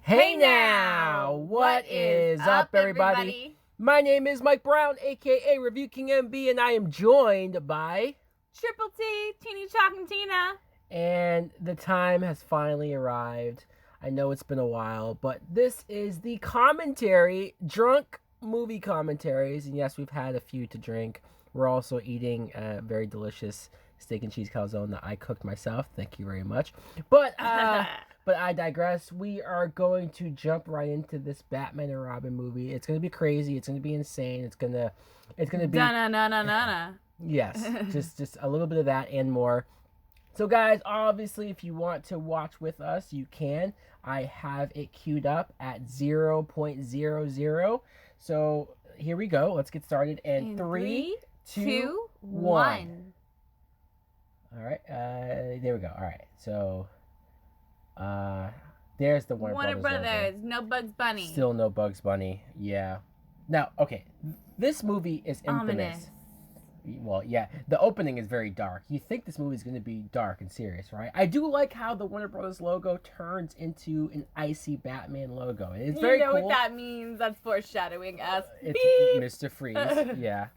Hey now! What is up, everybody? My name is Mike Brown, aka Review King MB, and I am joined by Triple T, Teeny Chalk and Tina. And the time has finally arrived. I know it's been a while, but this is the commentary, drunk movie commentaries. And yes, we've had a few to drink. We're also eating a very delicious steak and cheese calzone that I cooked myself. Thank you very much. But I digress. We are going to jump right into this Batman and Robin movie. It's gonna be crazy. It's gonna be insane. It's gonna be yes, just a little bit of that and more. So guys, obviously, if you want to watch with us, you can. I have it queued up at 0.00. So here we go. Let's get started. And 3, 2, 1. All right. There we go. All right. So, there's the Warner Brothers. No Bugs Bunny. Still no Bugs Bunny. Yeah. Now, okay. This movie is infamous. Ominous. Well, yeah. The opening is very dark. You think this movie is going to be dark and serious, right? I do like how the Warner Brothers logo turns into an icy Batman logo. It's very cool. You know what that means? That's foreshadowing us. It's Mr. Freeze. Yeah.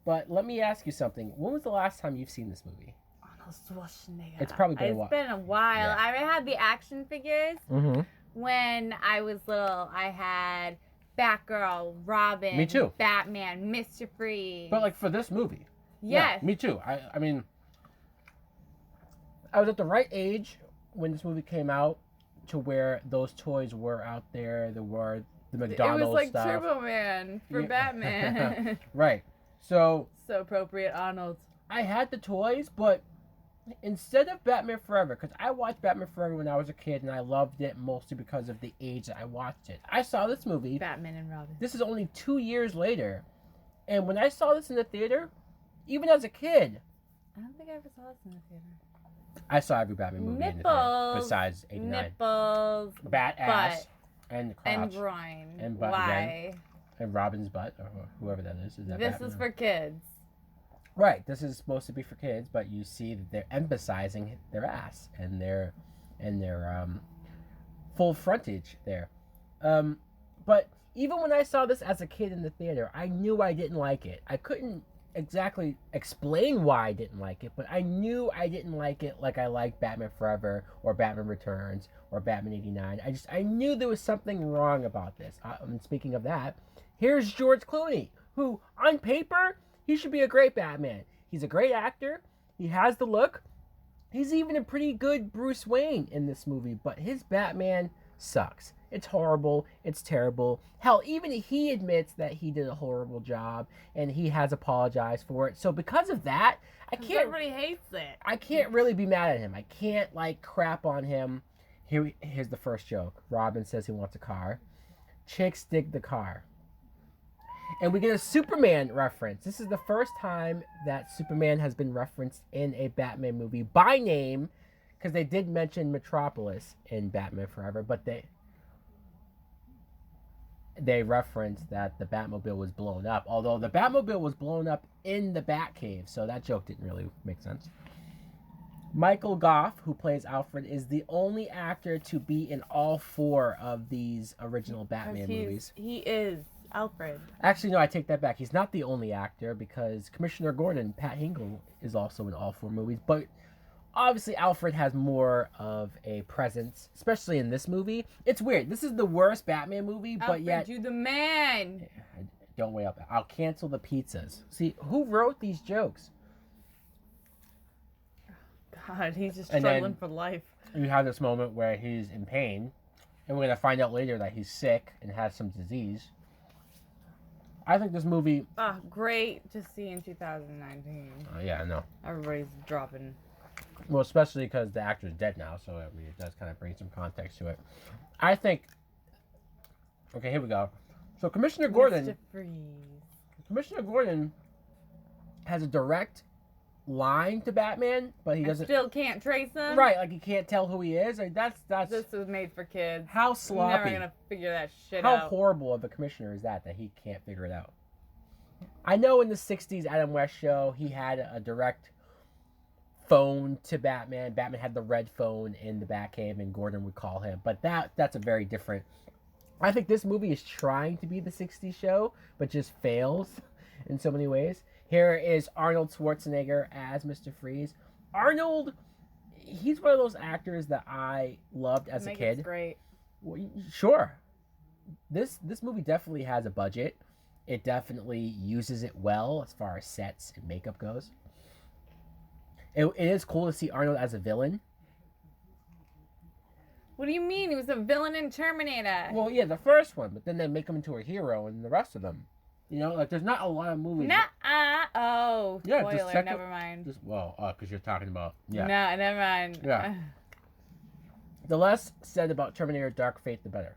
But let me ask you something. When was the last time you've seen this movie? Arnold Schwarzenegger. It's probably been a while. It's been a while. Yeah. I had the action figures. Mm-hmm. When I was little, I had Batgirl, Robin. Me too. Batman, Mr. Freeze. But like for this movie. Yes. Yeah, me too. I mean, I was at the right age when this movie came out to where those toys were out there. There were the McDonald's stuff. It was like stuff. Turbo Man for Batman. Right. So appropriate, Arnold. I had the toys, but instead of Batman Forever, because I watched Batman Forever when I was a kid, and I loved it mostly because of the age that I watched it. I saw this movie. Batman and Robin. This is only 2 years later. And when I saw this in the theater, even as a kid, I don't think I ever saw this in the theater. I saw every Batman movie in the theater, besides 89. Nipples. Bat ass. And crotch. And groin. And butt. Why? Again. And Robin's butt, or whoever that is. That this Batman? is for kids. Right, this is supposed to be for kids, but you see that they're emphasizing their ass and their full frontage there. But even when I saw this as a kid in the theater, I knew I didn't like it. I couldn't exactly explain why I didn't like it, but I knew I didn't like it like I liked Batman Forever or Batman Returns or Batman 89. I knew there was something wrong about this. And speaking of that, here's George Clooney, who on paper, he should be a great Batman. He's a great actor. He has the look. He's even a pretty good Bruce Wayne in this movie, but his Batman sucks. It's horrible. It's terrible. Hell, even he admits that he did a horrible job, and he has apologized for it. So because of that, Everybody hates it. I can't really be mad at him. I can't like crap on him. Here's the first joke. Robin says he wants a car. Chicks dig the car. And we get a Superman reference. This is the first time that Superman has been referenced in a Batman movie by name, because they did mention Metropolis in Batman Forever, but they referenced that the Batmobile was blown up, although the Batmobile was blown up in the Batcave, so that joke didn't really make sense. Michael Goff, who plays Alfred, is the only actor to be in all 4 of these original Batman movies. He is Alfred. Actually, no, I take that back. He's not the only actor, because Commissioner Gordon, Pat Hingle, is also in all 4 movies. But obviously, Alfred has more of a presence, especially in this movie. It's weird. This is the worst Batman movie, but Alfred, yet... you the man! Don't weigh up. I'll cancel the pizzas. See, who wrote these jokes? God, he's just struggling for life. You have this moment where he's in pain, and we're going to find out later that he's sick and has some disease. I think this movie... great to see in 2019. Oh, yeah, I know. Everybody's dropping. Well, especially because the actor's dead now, so it does kind of bring some context to it. I think... Okay, here we go. So Commissioner Gordon... Mr. Freeze. Commissioner Gordon has a direct line to Batman, but he doesn't... Still can't trace him? Right, like he can't tell who he is. Like, that's... This was made for kids. How sloppy. You're never going to figure that shit out. How horrible of a commissioner is that he can't figure it out? I know in the 60s Adam West show, he had a direct phone to Batman. Batman had the red phone in the Batcave, and Gordon would call him. But that's a very different. I think this movie is trying to be the '60s show, but just fails in so many ways. Here is Arnold Schwarzenegger as Mr. Freeze. Arnold, he's one of those actors that I loved as a kid. Great. Well, sure. This movie definitely has a budget. It definitely uses it well as far as sets and makeup goes. It is cool to see Arnold as a villain. What do you mean? He was a villain in Terminator. Well, yeah, the first one, but then they make him into a hero in the rest of them. You know, like there's not a lot of movies. Oh, yeah, spoiler. Never mind. Because you're talking about No, never mind. Yeah. The less said about Terminator Dark Fate, the better.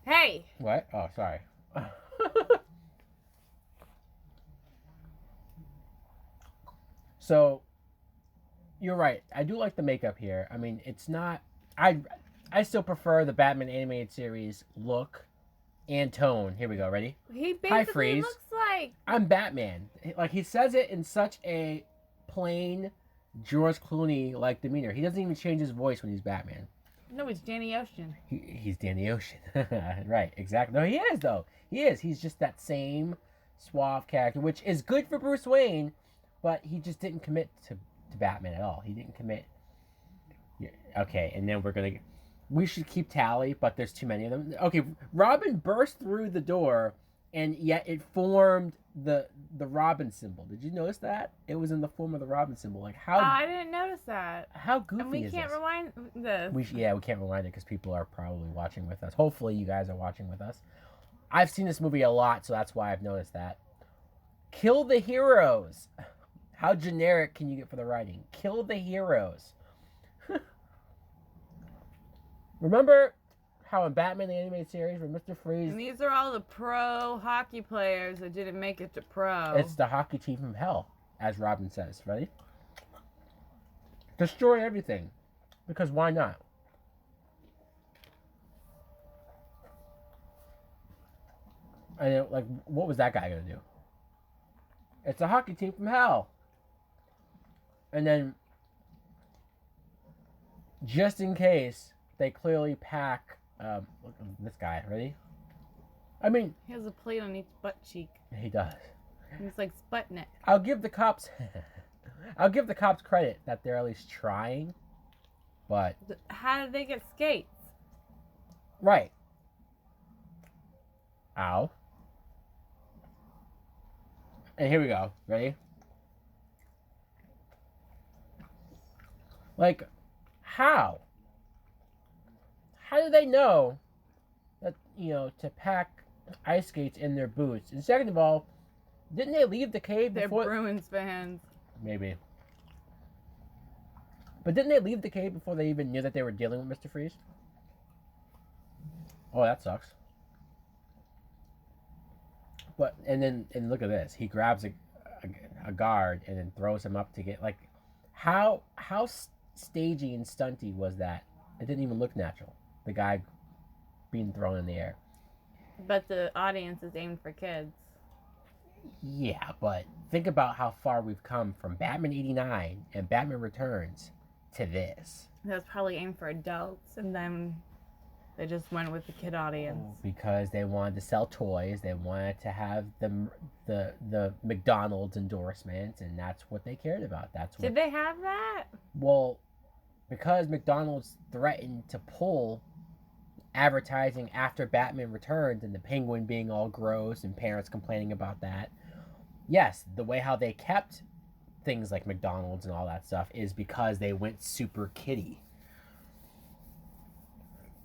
Hey. What? Oh, sorry. So, you're right. I do like the makeup here. I mean, it's not. I still prefer the Batman animated series look and tone. Here we go. Ready? He basically Hi, Freeze. looks like I'm Batman. Like he says it in such a plain George Clooney like demeanor. He doesn't even change his voice when he's Batman. No, it's Danny Ocean. He's Danny Ocean. Right, exactly. No, he is though. He is. He's just that same suave character, which is good for Bruce Wayne, but he just didn't commit to Batman at all. He didn't commit. Yeah, okay, and then we should keep tally, but there's too many of them. Okay, Robin burst through the door, and yet it formed the Robin symbol. Did you notice that? It was in the form of the Robin symbol. Like how? I didn't notice that. How goofy and we is can't this? rewind this. We can't rewind it because people are probably watching with us. Hopefully, you guys are watching with us. I've seen this movie a lot, so that's why I've noticed that. Kill the heroes. How generic can you get for the writing? Kill the heroes. Remember how in Batman the Animated Series with Mr. Freeze... And these are all the pro hockey players that didn't make it to pro. It's the hockey team from hell, as Robin says. Ready? Destroy everything. Because why not? And like, what was that guy going to do? It's a hockey team from hell. And then, just in case, they clearly pack, look at this guy, ready? I mean... He has a plate on each butt cheek. He does. He's like Sputnik. I'll give the cops credit that they're at least trying, but... How did they get skates? Right. Ow. And here we go. Ready? Like, how? How do they know that, to pack ice skates in their boots? And second of all, didn't they leave the cave before... They're Bruins fans. Maybe. But didn't they leave the cave before they even knew that they were dealing with Mr. Freeze? Oh, that sucks. But, and look at this. He grabs a guard and then throws him up to get, like, how stagey and stunty was that? It didn't even look natural. The guy being thrown in the air. But the audience is aimed for kids. Yeah, but think about how far we've come from Batman '89 and Batman Returns to this. That was probably aimed for adults, and then they just went with the kid audience. Because they wanted to sell toys, they wanted to have the McDonald's endorsement, and that's what they cared about. Did they have that? Well, because McDonald's threatened to pull advertising after Batman Returns and the Penguin being all gross and parents complaining about that. Yes, the way how they kept things like McDonald's and all that stuff is because they went super kiddie.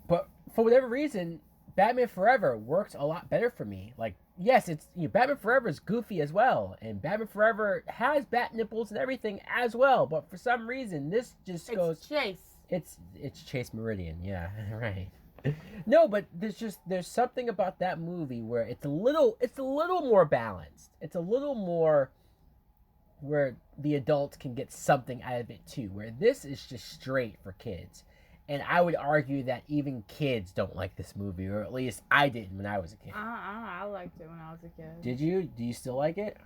But for whatever reason, Batman Forever works a lot better for me. Like, yes, it's Batman Forever is goofy as well, and Batman Forever has bat nipples and everything as well. But for some reason, this just goes. Chase. It's Chase Meridian, yeah, right. No, but there's something about that movie where it's a little more balanced. It's a little more where the adults can get something out of it too. Where this is just straight for kids. And I would argue that even kids don't like this movie, or at least I didn't when I was a kid. I liked it when I was a kid. Did you? Do you still like it?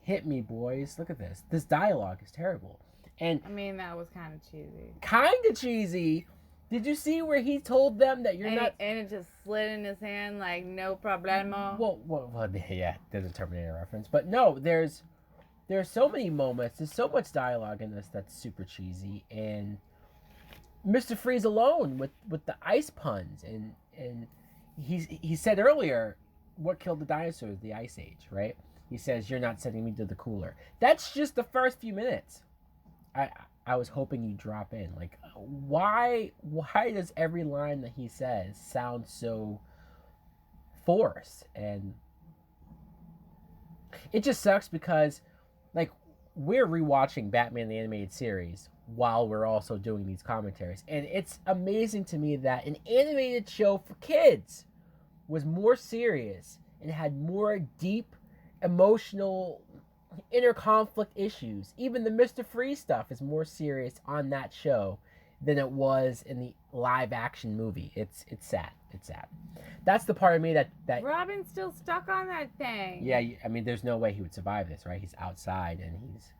Hit me, boys. Look at this. This dialogue is terrible. And I mean, that was kind of cheesy. kind of cheesy. Did you see where he told them that you're not? And it just slid in his hand like no problemo. Well, yeah, there's a Terminator reference, but no, there's so many moments. There's so much dialogue in this that's super cheesy, and Mr. Freeze alone with the ice puns, and he said earlier, what killed the dinosaurs? The Ice Age, right? He says you're not sending me to the cooler. That's just the first few minutes. I was hoping you'd drop in. Like, why does every line that he says sound so forced? And it just sucks because, like, we're rewatching Batman the Animated Series while we're also doing these commentaries. And it's amazing to me that an animated show for kids was more serious and had more deep emotional inner conflict issues. Even the Mr. Freeze stuff is more serious on that show than it was in the live action movie. It's sad. It's sad. That's the part of me that Robin's still stuck on that thing. Yeah, I mean, there's no way he would survive this, right? He's outside and he's.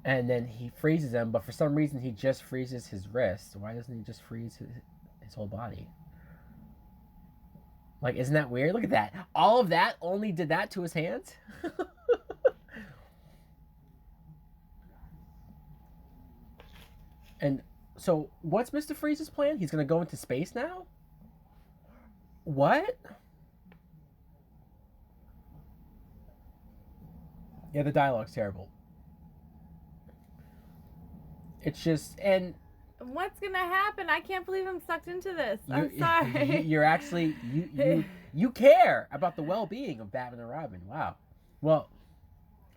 And then he freezes him, but for some reason he just freezes his wrist. Why doesn't he just freeze his whole body? Like, isn't that weird? Look at that. All of that only did that to his hands? And so, what's Mr. Freeze's plan? He's going to go into space now? What? Yeah, the dialogue's terrible. It's just, and what's gonna happen? I can't believe I'm sucked into this. I'm sorry. You're actually you care about the well-being of Batman and Robin. Wow. Well,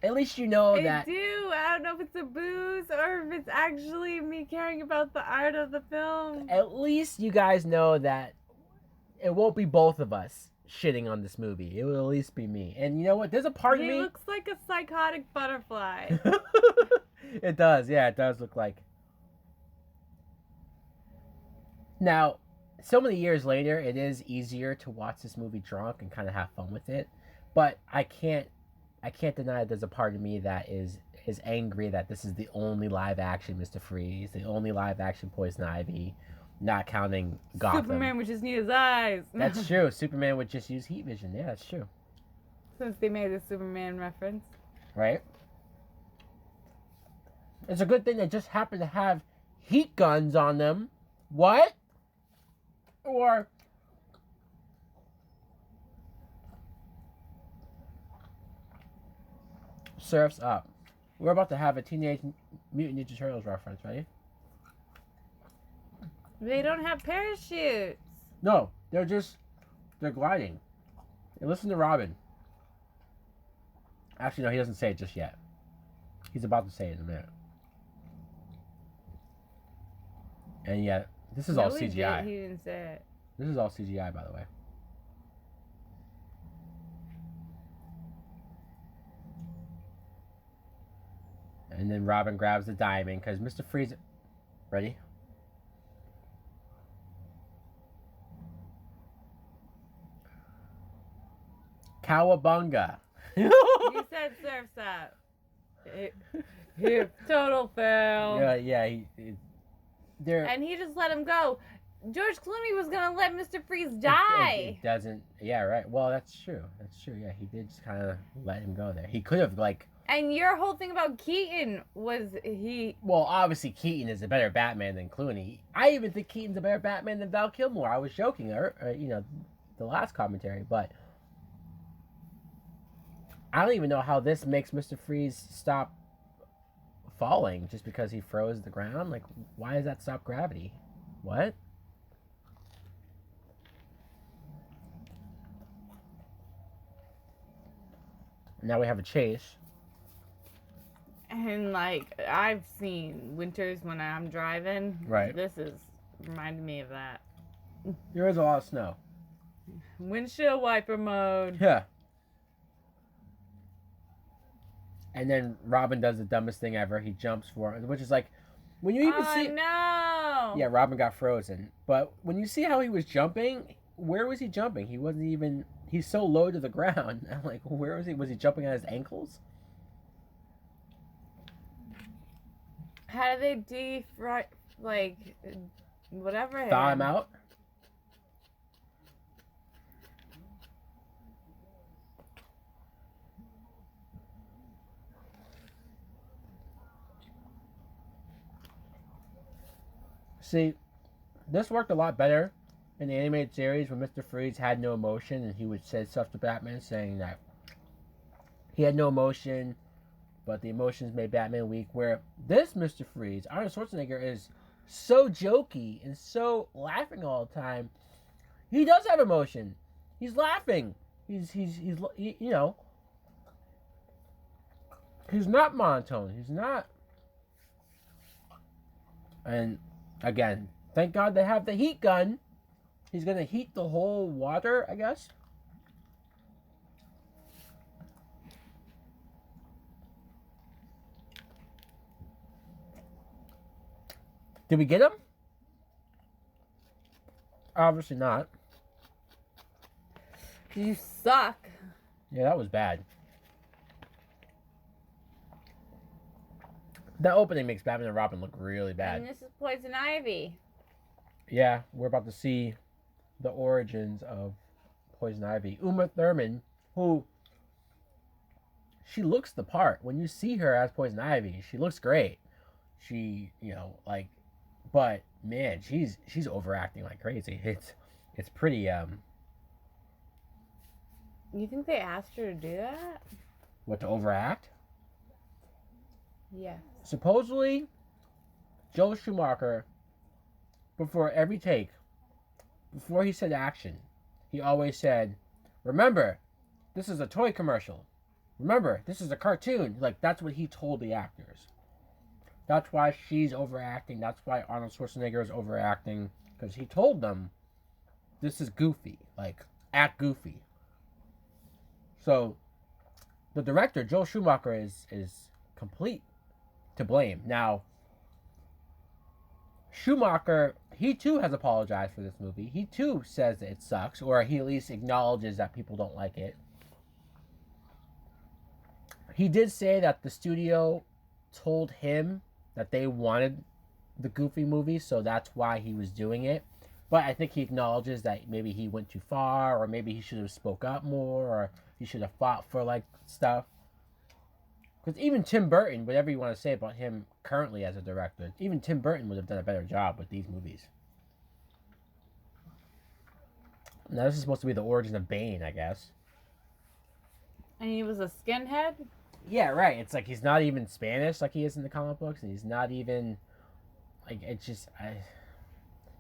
at least you know that. I do. I don't know if it's a booze or if it's actually me caring about the art of the film. At least you guys know that it won't be both of us shitting on this movie. It will at least be me. And you know what? There's a part of me. He looks like a psychotic butterfly. It does. Yeah, it does look like. Now, so many years later, it is easier to watch this movie drunk and kind of have fun with it. But I can't deny that there's a part of me that is angry that this is the only live action Mr. Freeze, the only live action Poison Ivy, not counting Gotham. Superman would just need his eyes. That's true. Superman would just use heat vision. Yeah, that's true. Since they made the Superman reference. Right? It's a good thing they just happen to have heat guns on them. What? Or Surf's Up. We're about to have a Teenage Mutant Ninja Turtles reference, right? They don't have parachutes. No, they're gliding. And listen to Robin. Actually, no, he doesn't say it just yet. He's about to say it in a minute. And yet, this is all CGI. He didn't say it. This is all CGI, by the way. And then Robin grabs the diamond because Mr. Freeze. Ready? Cowabunga. You said Surf's Up. Here, total fail. Yeah. And he just let him go. George Clooney was gonna let Mr. Freeze die. It doesn't. Yeah, right. Well, that's true. Yeah, he did just kind of let him go there. He could have And your whole thing about Keaton was he. Well, obviously Keaton is a better Batman than Clooney. I even think Keaton's a better Batman than Val Kilmer. I was joking, the last commentary, but I don't even know how this makes Mr. Freeze stop falling just because he froze the ground. Like, why does that stop gravity? What? Now we have a chase. And I've seen winters when I'm driving. Right. This is reminding me of that. There is a lot of snow. Windshield wiper mode. Yeah. And then Robin does the dumbest thing ever. He jumps for it, which is like, when you even see. No. Yeah, Robin got frozen. But when you see how he was jumping, where was he jumping? He wasn't even he's so low to the ground. I'm like, where was he? Was he jumping on his ankles? How do they defry, like, whatever? Thaw him out? See, this worked a lot better in the animated series when Mr. Freeze had no emotion and he would say stuff to Batman saying that he had no emotion, but the emotions made Batman weak. Where this Mr. Freeze, Arnold Schwarzenegger, is so jokey and so laughing all the time. He does have emotion. He's laughing. He's you know, he's not monotone. He's not. And again, thank God they have the heat gun. He's gonna heat the whole water, I guess. Did we get him? Obviously not. You suck. Yeah, that was bad. That opening makes Batman and Robin look really bad. And this is Poison Ivy. Yeah, we're about to see the origins of Poison Ivy. Uma Thurman, who she looks the part. When you see her as Poison Ivy, she looks great. She, you know, like, but man, she's overacting like crazy. It's pretty You think they asked her to do that? what, to overact? Yeah. Supposedly, Joel Schumacher, before every take, before he said action, he always said, "Remember, this is a toy commercial. Remember, this is a cartoon." Like, that's what he told the actors. That's why she's overacting. That's why Arnold Schwarzenegger is overacting. Because he told them, this is goofy. Like, act goofy. So, the director, Joel Schumacher, is complete to blame. Now, Schumacher, he too has apologized for this movie. He too says that it sucks, or he at least acknowledges that people don't like it. He did say that the studio told him that they wanted the Goofy movie, so that's why he was doing it. But I think he acknowledges that maybe he went too far, or maybe he should have spoke up more, or he should have fought for, like, stuff. Because even Tim Burton, whatever you want to say about him currently as a director, even Tim Burton would have done a better job with these movies. Now, this is supposed to be the origin of Bane, I guess. And he was a skinhead? Yeah, right. It's like he's not even Spanish like he is in the comic books, and he's not even, like, it's just,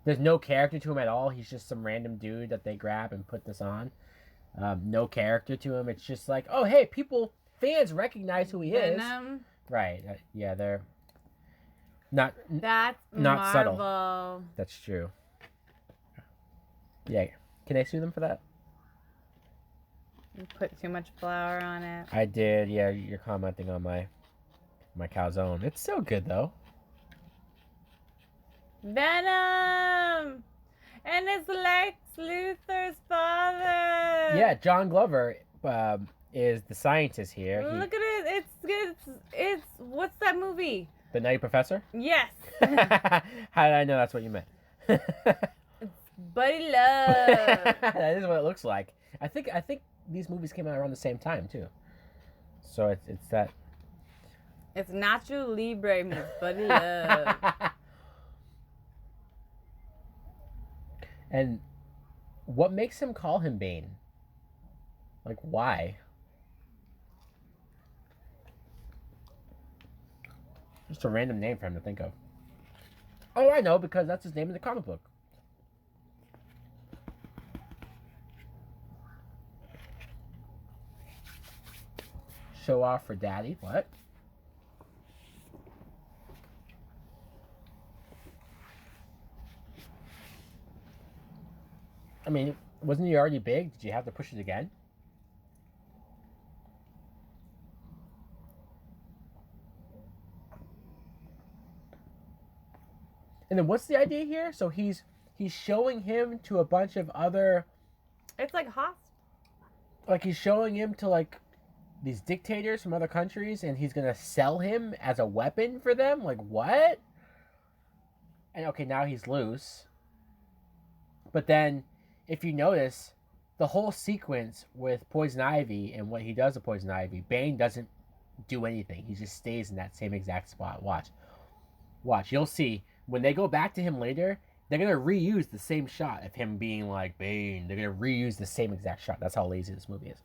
there's no character to him at all. He's just some random dude that they grab and put this on. No character to him. It's just like, oh, hey, fans recognize who he Venom. is. Right. Yeah, they're not That's not Marvel. subtle. That's true. Yeah. Can I sue them for that? You put too much flour on it. I did. Yeah, you're commenting on my calzone. It's so good though. Venom! And it's Lex Luthor's father! Yeah, John Glover is the scientist here. Look at it. It's what's that movie? The Nutty Professor? Yes. How did I know that's what you meant? Buddy Love. That is what it looks like. I think these movies came out around the same time too. So it's that. It's Nacho Libre meets Buddy Love. And what makes him call him Bane? Like, why? Just a random name for him to think of. Oh, I know, because that's his name in the comic book. Show off for daddy. What? I mean, wasn't he already big? Did you have to push it again? And then what's the idea here? So he's showing him to a bunch of other... It's like Like he's showing him to like these dictators from other countries, and he's gonna sell him as a weapon for them. Like what? And okay, now he's loose. But then, if you notice, the whole sequence with Poison Ivy and what he does to Poison Ivy, Bane doesn't do anything. He just stays in that same exact spot. Watch. You'll see when they go back to him later. They're gonna reuse the same shot of him being like Bane. They're gonna reuse the same exact shot. That's how lazy this movie is.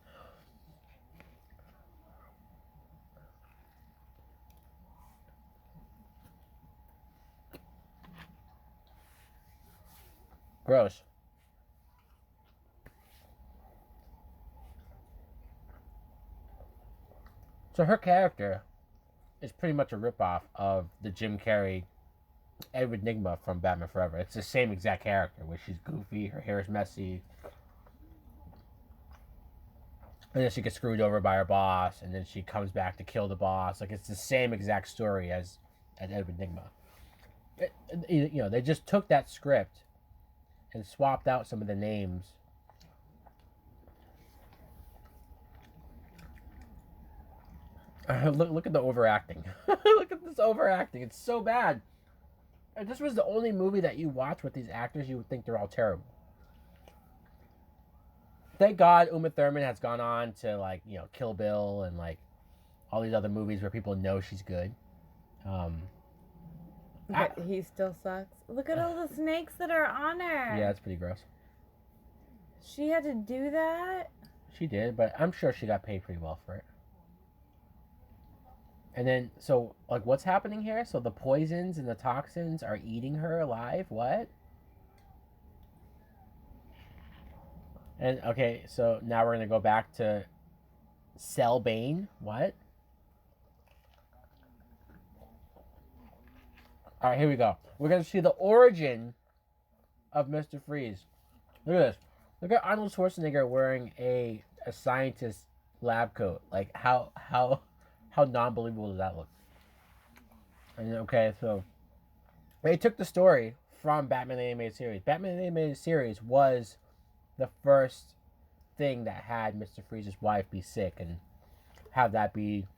Gross. So her character is pretty much a ripoff of the Jim Carrey Edward Nygma from Batman Forever. It's the same exact character, where she's goofy, her hair is messy, and then she gets screwed over by her boss, and then she comes back to kill the boss. Like it's the same exact story as Edward Nygma. They just took that script and swapped out some of the names. Look at the overacting. Look at this overacting. It's so bad. If this was the only movie that you watch with these actors, you would think they're all terrible. Thank God Uma Thurman has gone on to like Kill Bill and like all these other movies where people know she's good. But he still sucks. Look at all the snakes that are on her. Yeah, it's pretty gross. She had to do that? She did, but I'm sure she got paid pretty well for it. And then, so, like, what's happening here? So the poisons and the toxins are eating her alive? What? And, okay, so now we're going to go back to Cell Bane. What? Alright, here we go. We're going to see the origin of Mr. Freeze. Look at this. Look at Arnold Schwarzenegger wearing a scientist lab coat. Like, how non-believable does that look? And okay, so they took the story from Batman the Animated Series. Batman the Animated Series was the first thing that had Mr. Freeze's wife be sick and have that be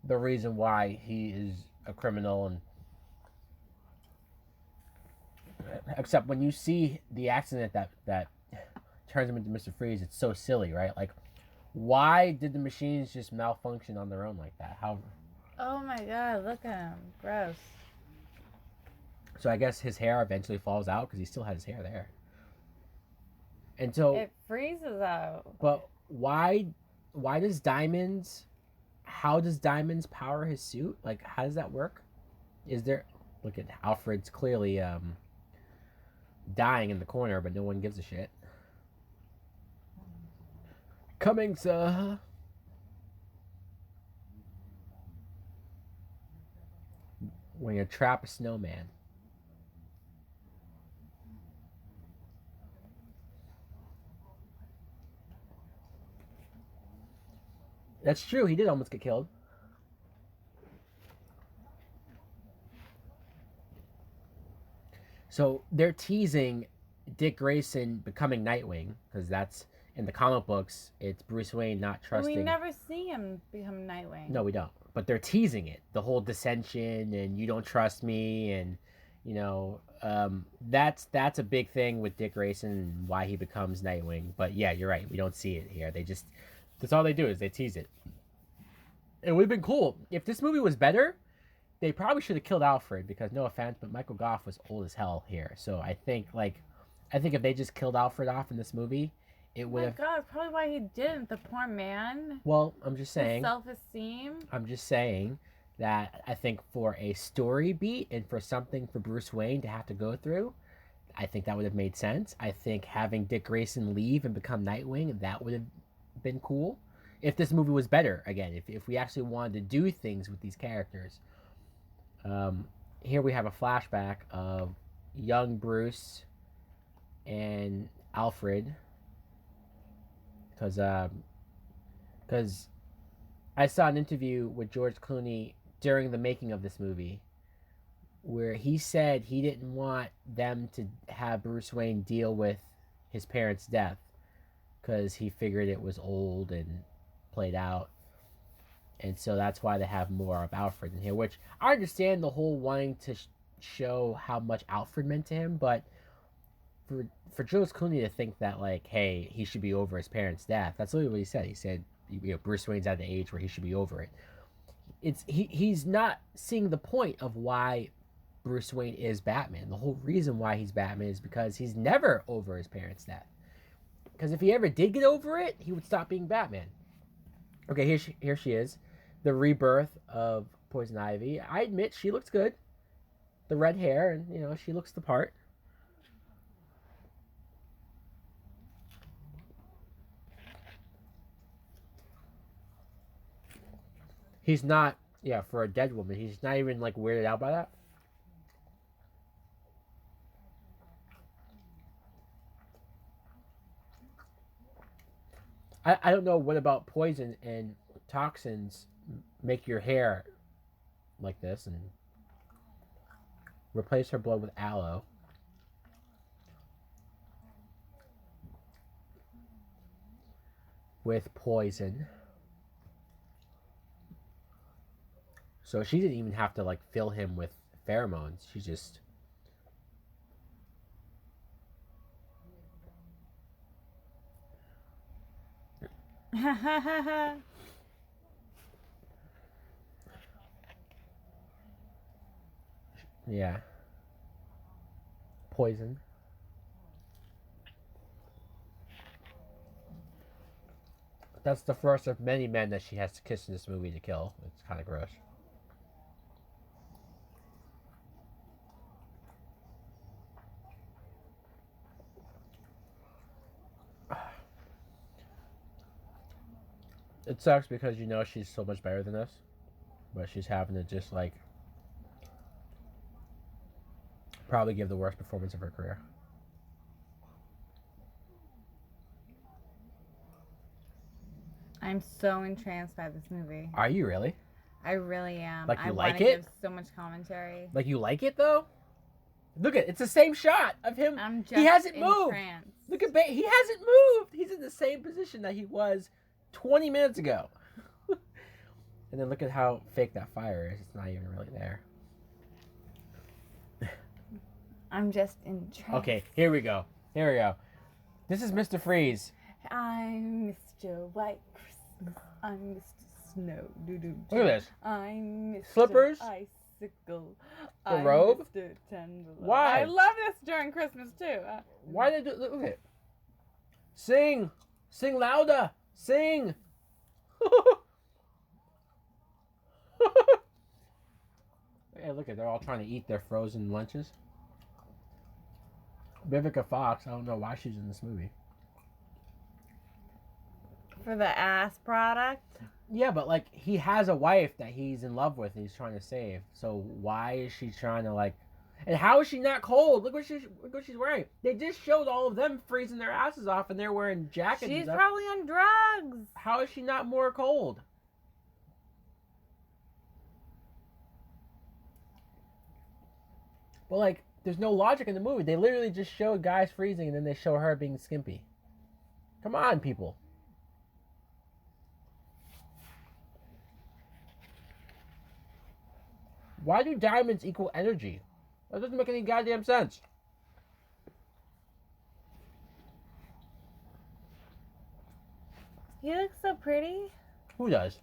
the reason why he is a criminal. And except when you see the accident that turns him into Mr. Freeze, it's so silly, right? Like, why did the machines just malfunction on their own like that? How? Oh my god, look at him. Gross. So I guess his hair eventually falls out because he still has his hair there. And so it freezes out. But why does Diamonds? How does Diamonds power his suit? Like, how does that work? Is there? Look at Alfred's clearly dying in the corner, but no one gives a shit. Coming, sir. When you trap a snowman. That's true. He did almost get killed. So they're teasing Dick Grayson becoming Nightwing because that's in the comic books. It's Bruce Wayne not trusting. We never see him become Nightwing. No, we don't. But they're teasing it. The whole dissension and you don't trust me and that's a big thing with Dick Grayson and why he becomes Nightwing. But yeah, you're right. We don't see it here. That's all they do is they tease it. It would have been cool if this movie was better. They probably should have killed Alfred because no offense, but Michael Goff was old as hell here. So I think if they just killed Alfred off in this movie, it would have. Oh my God, probably why he didn't. The poor man. Well, I'm just saying. His self-esteem. I'm just saying that I think for a story beat and for something for Bruce Wayne to have to go through, I think that would have made sense. I think having Dick Grayson leave and become Nightwing, that would have been cool. If this movie was better, again, if we actually wanted to do things with these characters. Here we have a flashback of young Bruce and Alfred, because I saw an interview with George Clooney during the making of this movie where he said he didn't want them to have Bruce Wayne deal with his parents' death because he figured it was old and played out. And so that's why they have more of Alfred in here, which I understand the whole wanting to show how much Alfred meant to him, but for George Clooney to think that, like, hey, he should be over his parents' death, that's literally what he said. He said, Bruce Wayne's at the age where he should be over it. He's not seeing the point of why Bruce Wayne is Batman. The whole reason why he's Batman is because he's never over his parents' death. Because if he ever did get over it, he would stop being Batman. Okay, here she is. The rebirth of Poison Ivy. I admit she looks good. The red hair, and she looks the part. He's not, for a dead woman, he's not even like weirded out by that. I don't know what about poison and toxins make your hair like this, and replace her blood with aloe. With poison. So she didn't even have to like fill him with pheromones. She just yeah. Poison. That's the first of many men that she has to kiss in this movie to kill. It's kind of gross. It sucks because she's so much better than this, but she's having to just like probably give the worst performance of her career. I'm so entranced by this movie. Are you really? I really am. Like, you I like wanna it? Give so much commentary. Like, you like it though? Look at it's the same shot of him. I'm just he hasn't moved. entranced. Look at he hasn't moved. He's in the same position that he was 20 minutes ago. And then look at how fake that fire is. It's not even really there. I'm just entranced. Okay, here we go. This is Mr. Freeze. I'm Mr. White Christmas. I'm Mr. Snow. Doo-doo. Look at this. I'm Mr. Slippers? Icicle. The robe? Mr. Tenderloin. Why? I love this during Christmas too. Why did they do? Look at it. Sing louder. Sing. Hey, look at they're all trying to eat their frozen lunches. Vivica Fox, I don't know why she's in this movie. For the ass product? Yeah, but like he has a wife that he's in love with and he's trying to save. So why is she trying to like and how is she not cold? Look what she's wearing. They just showed all of them freezing their asses off and they're wearing jackets. She's probably on drugs. How is she not more cold? But like there's no logic in the movie. They literally just showed guys freezing and then they show her being skimpy. Come on, people. Why do diamonds equal energy? That doesn't make any goddamn sense. He looks so pretty. Who does?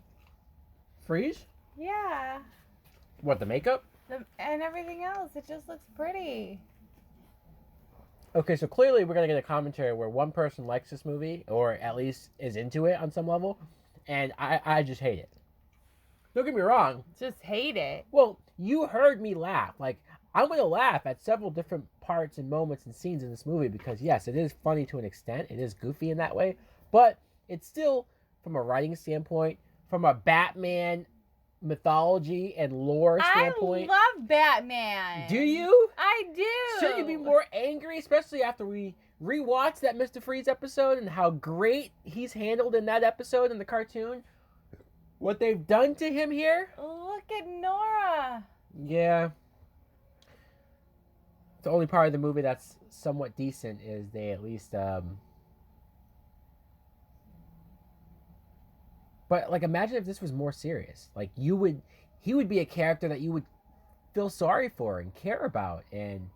Freeze? Yeah. What, the makeup? And everything else. It just looks pretty. Okay, so clearly we're going to get a commentary where one person likes this movie, or at least is into it on some level, and I just hate it. Don't get me wrong. Just hate it. Well, you heard me laugh. Like, I'm going to laugh at several different parts and moments and scenes in this movie because, yes, it is funny to an extent. It is goofy in that way. But it's still, from a writing standpoint, from a Batman mythology and lore standpoint. I love Batman. Do you? I do. Shouldn't you be more angry, especially after we rewatched that Mr. Freeze episode and how great he's handled in that episode in the cartoon? What they've done to him here? Look at Nora. Yeah. The only part of the movie that's somewhat decent is they at least But like, imagine if this was more serious. Like, he would be a character that you would feel sorry for and care about, and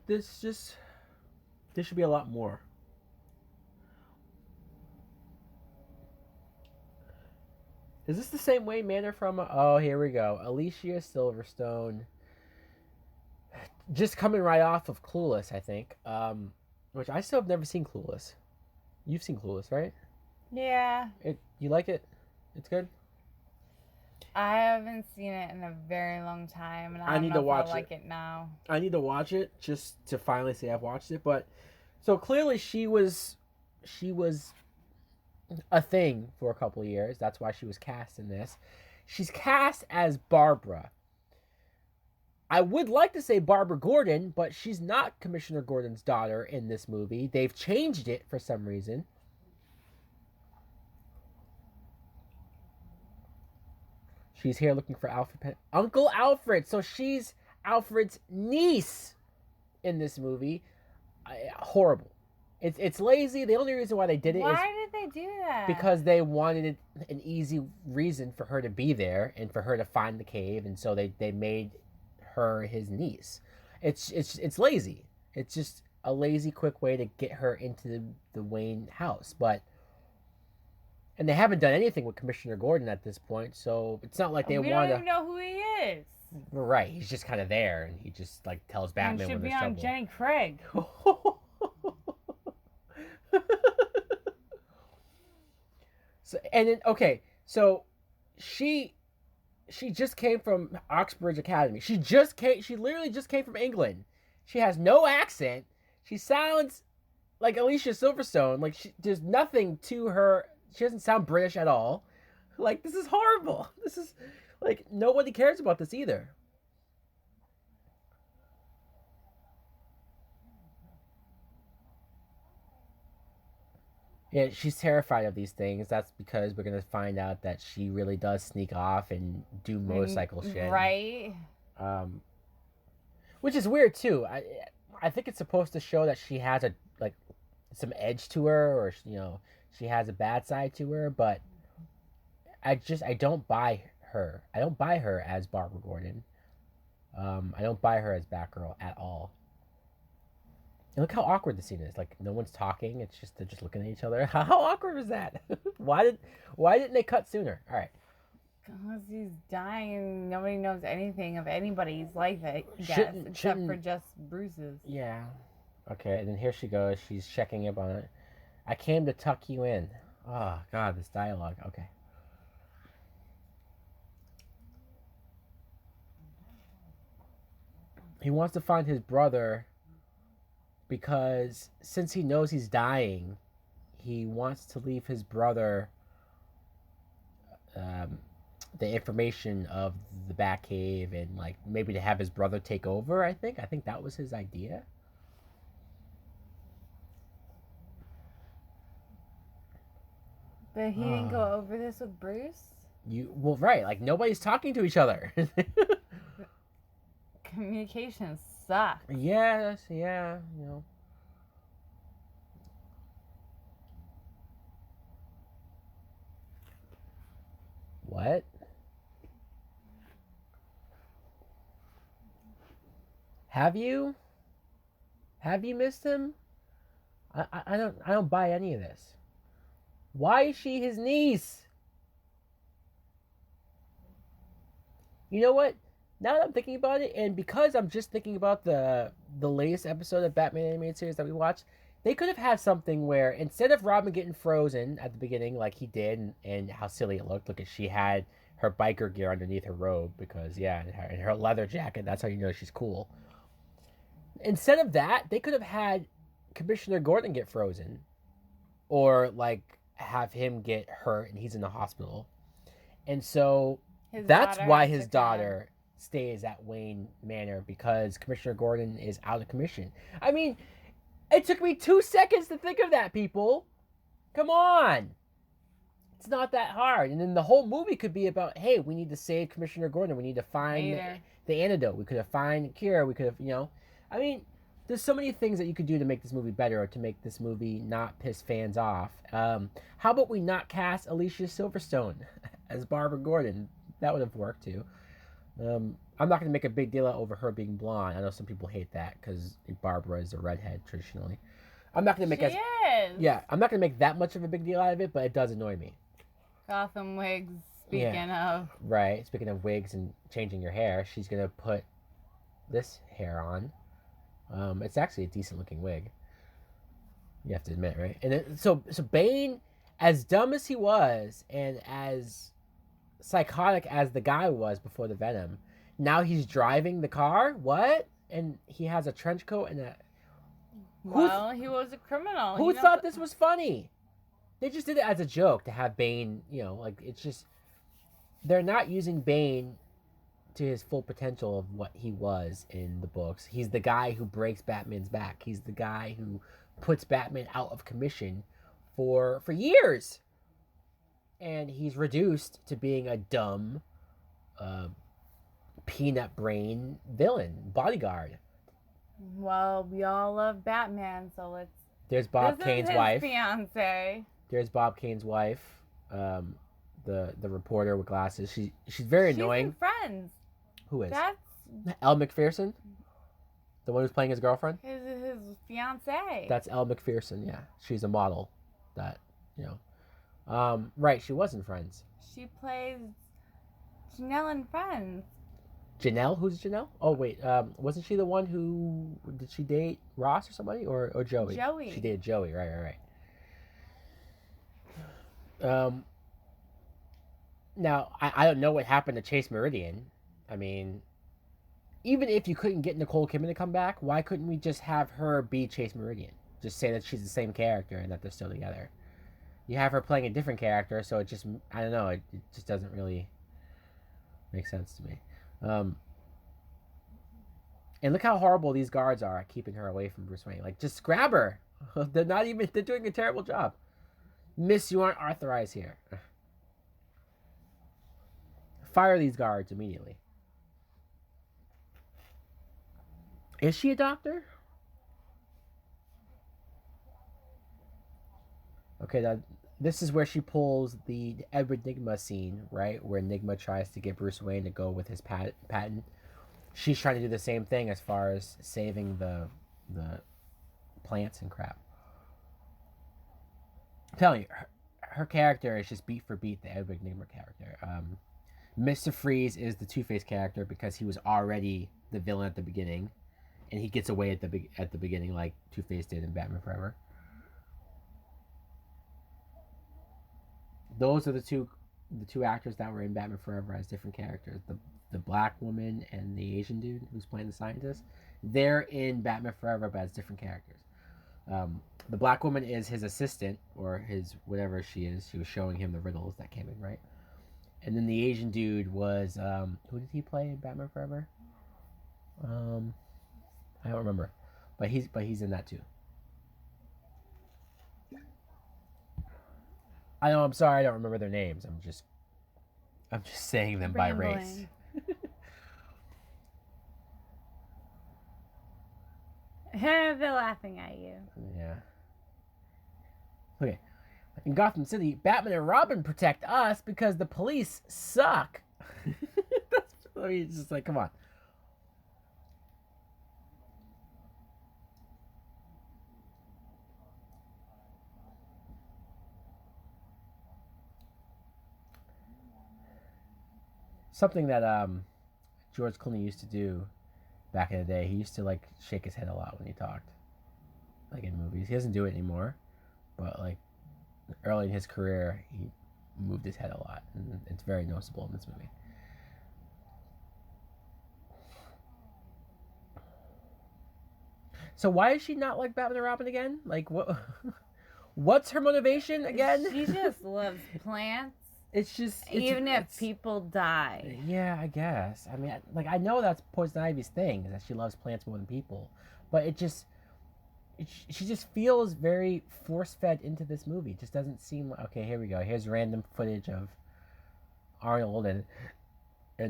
this should be a lot more. Is this the same Wayne Manor from? Oh, here we go. Alicia Silverstone, just coming right off of Clueless, I think. Which I still have never seen Clueless. You've seen Clueless, right? Yeah. You like it? It's good. I haven't seen it in a very long time, and I need don't to know if watch I it. like it now. I need to watch it just to finally say I've watched it. But so clearly she was a thing for a couple of years. That's why she was cast in this. She's cast as Barbara. I would like to say Barbara Gordon, but she's not Commissioner Gordon's daughter in this movie. They've changed it for some reason. She's here looking for Uncle Alfred. So she's Alfred's niece in this movie. Horrible. It's lazy. The only reason why they did it is Why did they do that? because they wanted an easy reason for her to be there and for her to find the cave, and so they made her his niece. It's lazy. It's just a lazy, quick way to get her into the Wayne house. And they haven't done anything with Commissioner Gordon at this point, so it's not like they want to. We don't even know who he is. Right, he's just kind of there, and he just like tells Batman when there's trouble. Should be on Jenny Craig. So and then okay, so she just came from Oxbridge Academy. She literally just came from England. She has no accent. She sounds like Alicia Silverstone. Like there's nothing to her. She doesn't sound British at all. Like, this is horrible. This is like, nobody cares about this either. Yeah, she's terrified of these things. That's because we're gonna find out that she really does sneak off and do motorcycle shit. Right. Which is weird too. I think it's supposed to show that she has some edge to her, or she has a bad side to her. But I don't buy her. I don't buy her as Barbara Gordon. I don't buy her as Batgirl at all. And look how awkward the scene is. Like, no one's talking. It's just they're just looking at each other. How awkward was that? Why didn't they cut sooner? All right. Because he's dying and nobody knows anything of anybody's life, I guess, except for just Bruce's. Yeah. Okay, and then here she goes. She's checking up on it. I came to tuck you in. Oh, God, this dialogue. Okay. He wants to find his brother because since he knows he's dying, he wants to leave his brother the information of the Batcave, and like maybe to have his brother take over. I think that was his idea. But he didn't go over this with Bruce? Right, like nobody's talking to each other. Communication sucks. Yes, yeah, What? Have you? Have you missed him? I don't buy any of this. Why is she his niece? You know what? Now that I'm thinking about it, and because I'm just thinking about the latest episode of Batman animated series that we watched, they could have had something where instead of Robin getting frozen at the beginning like he did, and how silly it looked, she had her biker gear underneath her robe because and her leather jacket. That's how you know she's cool. Instead of that, they could have had Commissioner Gordon get frozen, or like have him get hurt and he's in the hospital, and so that's why his daughter stays at Wayne Manor, because Commissioner Gordon is out of commission. I mean, it took me 2 seconds to think of that, people. Come on. It's not that hard. And then the whole movie could be about, hey, we need to save Commissioner Gordon. We need to find the antidote. We could have find cure. We could have, I mean, there's so many things that you could do to make this movie better or to make this movie not piss fans off. How about we not cast Alicia Silverstone as Barbara Gordon? That would have worked too. I'm not going to make a big deal out over her being blonde. I know some people hate that because Barbara is a redhead traditionally. I'm not going to make I'm not going to make that much of a big deal out of it, but it does annoy me. Gotham wigs. Speaking of. Right. Speaking of wigs and changing your hair, she's going to put this hair on. It's actually a decent looking wig. You have to admit, right? And so Bane, as dumb as he was, and as psychotic as the guy was before the Venom, now he's driving the car. What? And he has a trench coat and a. Well, he was a criminal. Who thought this was funny? They just did it as a joke to have Bane. It's just they're not using Bane to his full potential of what he was in the books. He's the guy who breaks Batman's back. He's the guy who puts Batman out of commission for years. And he's reduced to being a dumb, peanut brain villain, bodyguard. Well, we all love Batman, so let's... There's Bob Kane's wife. Fiance. There's Bob Kane's wife, the reporter with glasses. She's very annoying. She's in Friends. Who is? That's Elle McPherson? The one who's playing his girlfriend? His fiance. That's Elle McPherson, yeah. She's a model that, right, she was in Friends. She plays Janelle in Friends. Janelle? Who's Janelle? Oh, wait. Wasn't she the one who... Did she date Ross or somebody? Or Joey? Joey. She dated Joey, right. Now, I don't know what happened to Chase Meridian. I mean, even if you couldn't get Nicole Kidman to come back, why couldn't we just have her be Chase Meridian? Just say that she's the same character and that they're still together. You have her playing a different character, so it just, I don't know, it just doesn't really make sense to me. And look how horrible these guards are at keeping her away from Bruce Wayne. Like, just grab her. They're doing a terrible job. Miss, you aren't authorized here. Fire these guards immediately. Is she a doctor? Okay, now this is where she pulls the Edward Nygma scene, right? Where Nygma tries to get Bruce Wayne to go with his patent. She's trying to do the same thing as far as saving the plants and crap. I'm telling you, her character is just beat for beat the Edward Nygma character. Mr. Freeze is the Two-Face character because he was already the villain at the beginning, and he gets away at the beginning like Two-Face did in Batman Forever. Those are the two actors that were in Batman Forever as different characters. The black woman and the Asian dude who's playing the scientist. They're in Batman Forever but as different characters. The black woman is his assistant, or his whatever she is. She was showing him the riddles that came in, right? And then the Asian dude was who did he play in Batman Forever? I don't remember, but he's in that too. I know. I'm sorry. I don't remember their names. I'm just saying them by race. They're laughing at you. Yeah. Okay. In Gotham City, Batman and Robin protect us because the police suck. It's just like, come on. Something that George Clooney used to do back in the day. He used to like shake his head a lot when he talked, like in movies. He doesn't do it anymore, but like early in his career, he moved his head a lot, and it's very noticeable in this movie. So why is she not like Batman and Robin again? Like what? What's her motivation again? She just loves plants. Even if people die. Yeah, I guess. I mean, like I know that's Poison Ivy's thing, is that she loves plants more than people, but she just feels very force-fed into this movie. It just doesn't seem like, okay, here we go. Here's random footage of Arnold and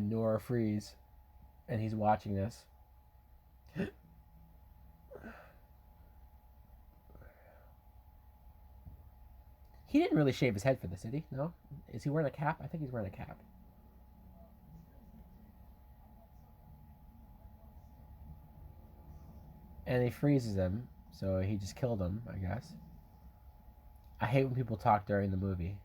Nora Freeze, and he's watching this. He didn't really shave his head for this, did he? No? Is he wearing a cap? I think he's wearing a cap. And he freezes him, so he just killed him, I guess. I hate when people talk during the movie.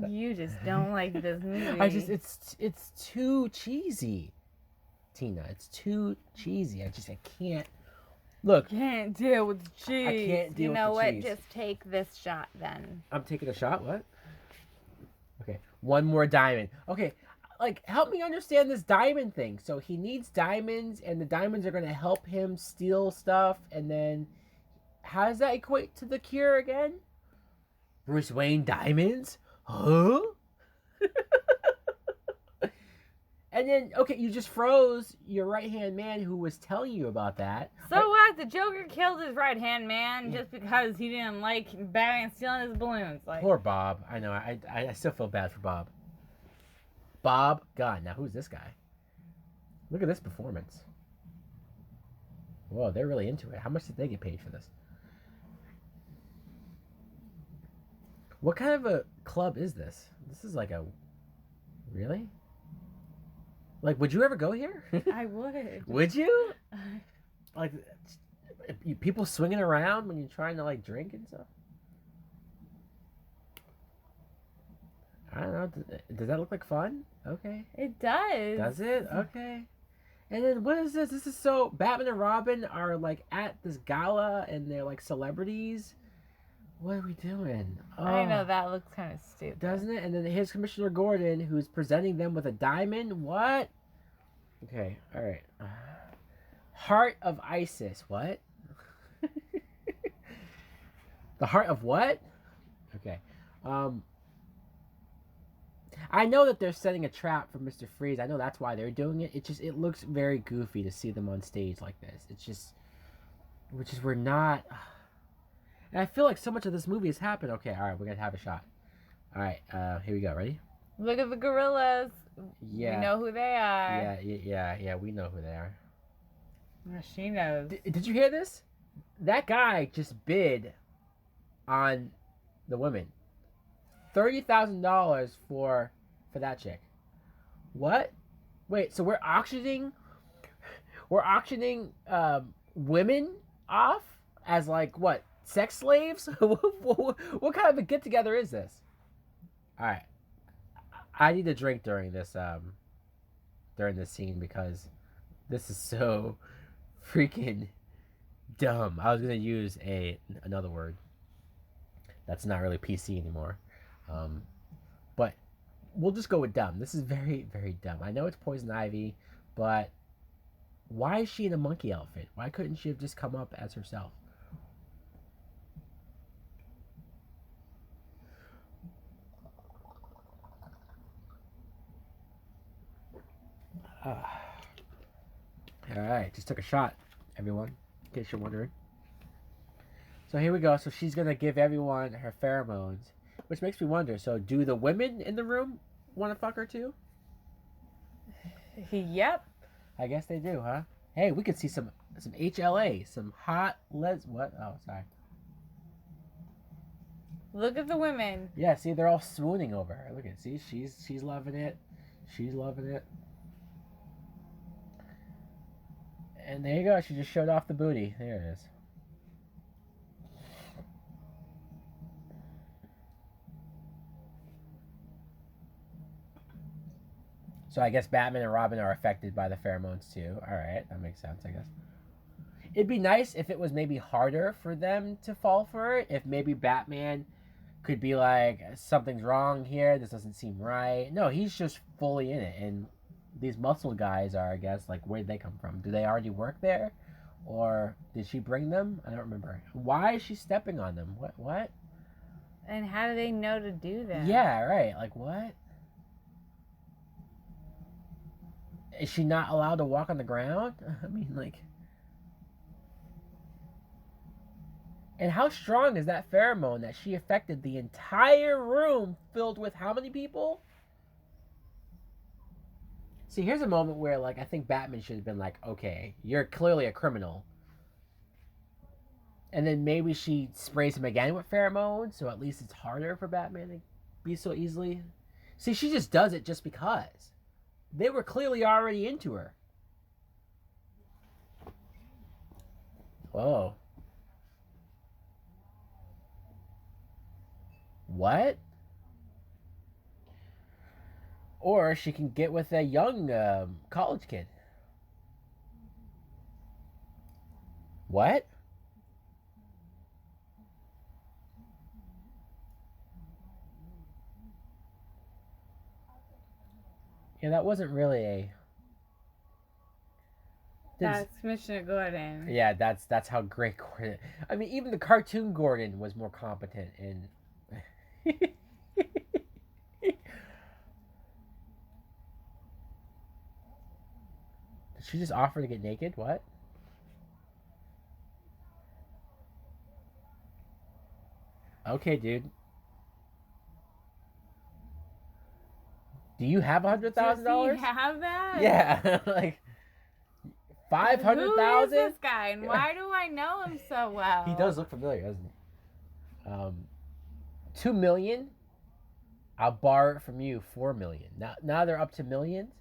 You just don't like this movie. It's too cheesy, Tina. It's too cheesy. I can't. Look, Can't deal with the cheese. I can't deal with the cheese. You know what? Just take this shot then. I'm taking a shot. What? Okay, one more diamond. Okay, like help me understand this diamond thing. So he needs diamonds, and the diamonds are gonna help him steal stuff, and then how does that equate to the cure again? Bruce Wayne diamonds? Huh? And then, okay, you just froze your right-hand man who was telling you about that. So what? The Joker killed his right-hand man just because he didn't like Batman stealing his balloons. Like, poor Bob. I know. I still feel bad for Bob. Bob Gunn. Now, who's this guy? Look at this performance. Whoa, they're really into it. How much did they get paid for this? What kind of a club is this? This is like a... Really? Like, would you ever go here? I would. Would you? Like, people swinging around when you're trying to, like, drink and stuff? I don't know. Does that look like fun? Okay. It does. Does it? Okay. And then what is this? This is so... Batman and Robin are, like, at this gala, and they're, like, celebrities. What are we doing? Oh, I know, that looks kind of stupid. doesn't it? And then here's Commissioner Gordon, who's presenting them with a diamond. What? Okay, all right. Heart of Isis. What? The heart of what? Okay. I know that they're setting a trap for Mr. Freeze. I know that's why they're doing it. It looks very goofy to see them on stage like this. We're not. And I feel like so much of this movie has happened. Okay, all right, we're gonna have a shot. All right, here we go. Ready? Look at the gorillas. Yeah. We know who they are. Yeah. We know who they are. Oh, she knows. Did you hear this? That guy just bid on the women. $30,000 for that chick. What? Wait, so we're auctioning women off as like what? Sex slaves? What kind of a get together is this? All right, I need a drink during this scene because this is so freaking dumb. I was gonna use another word that's not really PC anymore, but we'll just go with dumb. This is very, very dumb. I know it's Poison Ivy, but why is she in a monkey outfit? Why couldn't she have just come up as herself? All right, just took a shot, everyone, in case you're wondering. So here we go. So she's gonna give everyone her pheromones, which makes me wonder. So do the women in the room want to fuck her too? Yep. I guess they do, huh? Hey, we could see some HLA, some hot what? Oh, sorry. Look at the women. Yeah, see, they're all swooning over her. Look at, see, she's loving it. She's loving it. And there you go. She just showed off the booty. There it is. So I guess Batman and Robin are affected by the pheromones too. All right, that makes sense, I guess. It'd be nice if it was maybe harder for them to fall for it. If maybe Batman could be like, something's wrong here. This doesn't seem right. No, he's just fully in it. And these muscle guys are, I guess, like, where did they come from? Do they already work there? Or did she bring them? I don't remember. Why is she stepping on them? What? And how do they know to do that? Yeah, right. Like, what? Is she not allowed to walk on the ground? I mean, like... And how strong is that pheromone that she affected the entire room filled with how many people? See, here's a moment where, like, I think Batman should have been like, okay, you're clearly a criminal. And then maybe she sprays him again with pheromones, so at least it's harder for Batman to be so easily. See, she just does it just because. They were clearly already into her. Whoa. What? Or she can get with a young college kid. What? Yeah, that wasn't really a. That's Commissioner Gordon. Yeah, that's how great Gordon. I mean, even the cartoon Gordon was more competent in. Did she just offer to get naked? What? Okay, dude. Do you have $100,000? Does he have that? Yeah, like 500,000. Who is this guy, and why do I know him so well? He does look familiar, doesn't he? $2 million. I'll borrow it from you. $4 million. Now they're up to millions.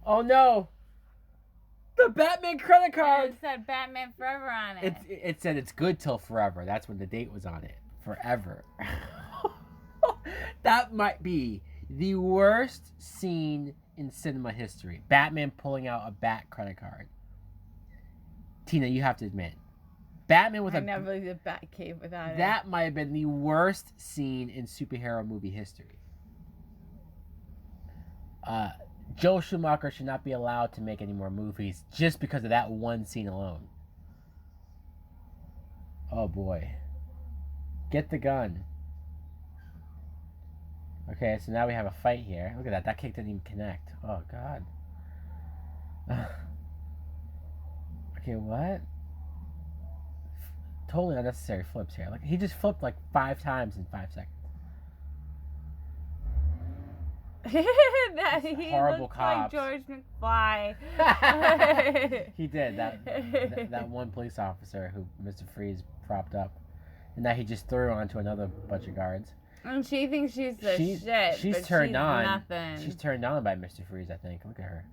Oh no! The Batman credit card. It said Batman Forever on it. It said it's good till forever. That's when the date was on it. Forever. That might be the worst scene in cinema history. Batman pulling out a Bat credit card. Tina, you have to admit, Batman with I never believed the Bat cave without it. That might have been the worst scene in superhero movie history. Joel Schumacher should not be allowed to make any more movies just because of that one scene alone. Oh boy. Get the gun. Okay, so now we have a fight here. Look at that. That kick didn't even connect. Oh, God. Okay, what? Totally unnecessary flips here. Like, he just flipped like 5 times in 5 seconds. He horrible looked cops. like George McFly. He did. That one police officer who Mr. Freeze propped up. And that he just threw onto another bunch of guards. And she thinks she's the shit. She's but turned she's on. Nothing. She's turned on by Mr. Freeze, I think. Look at her.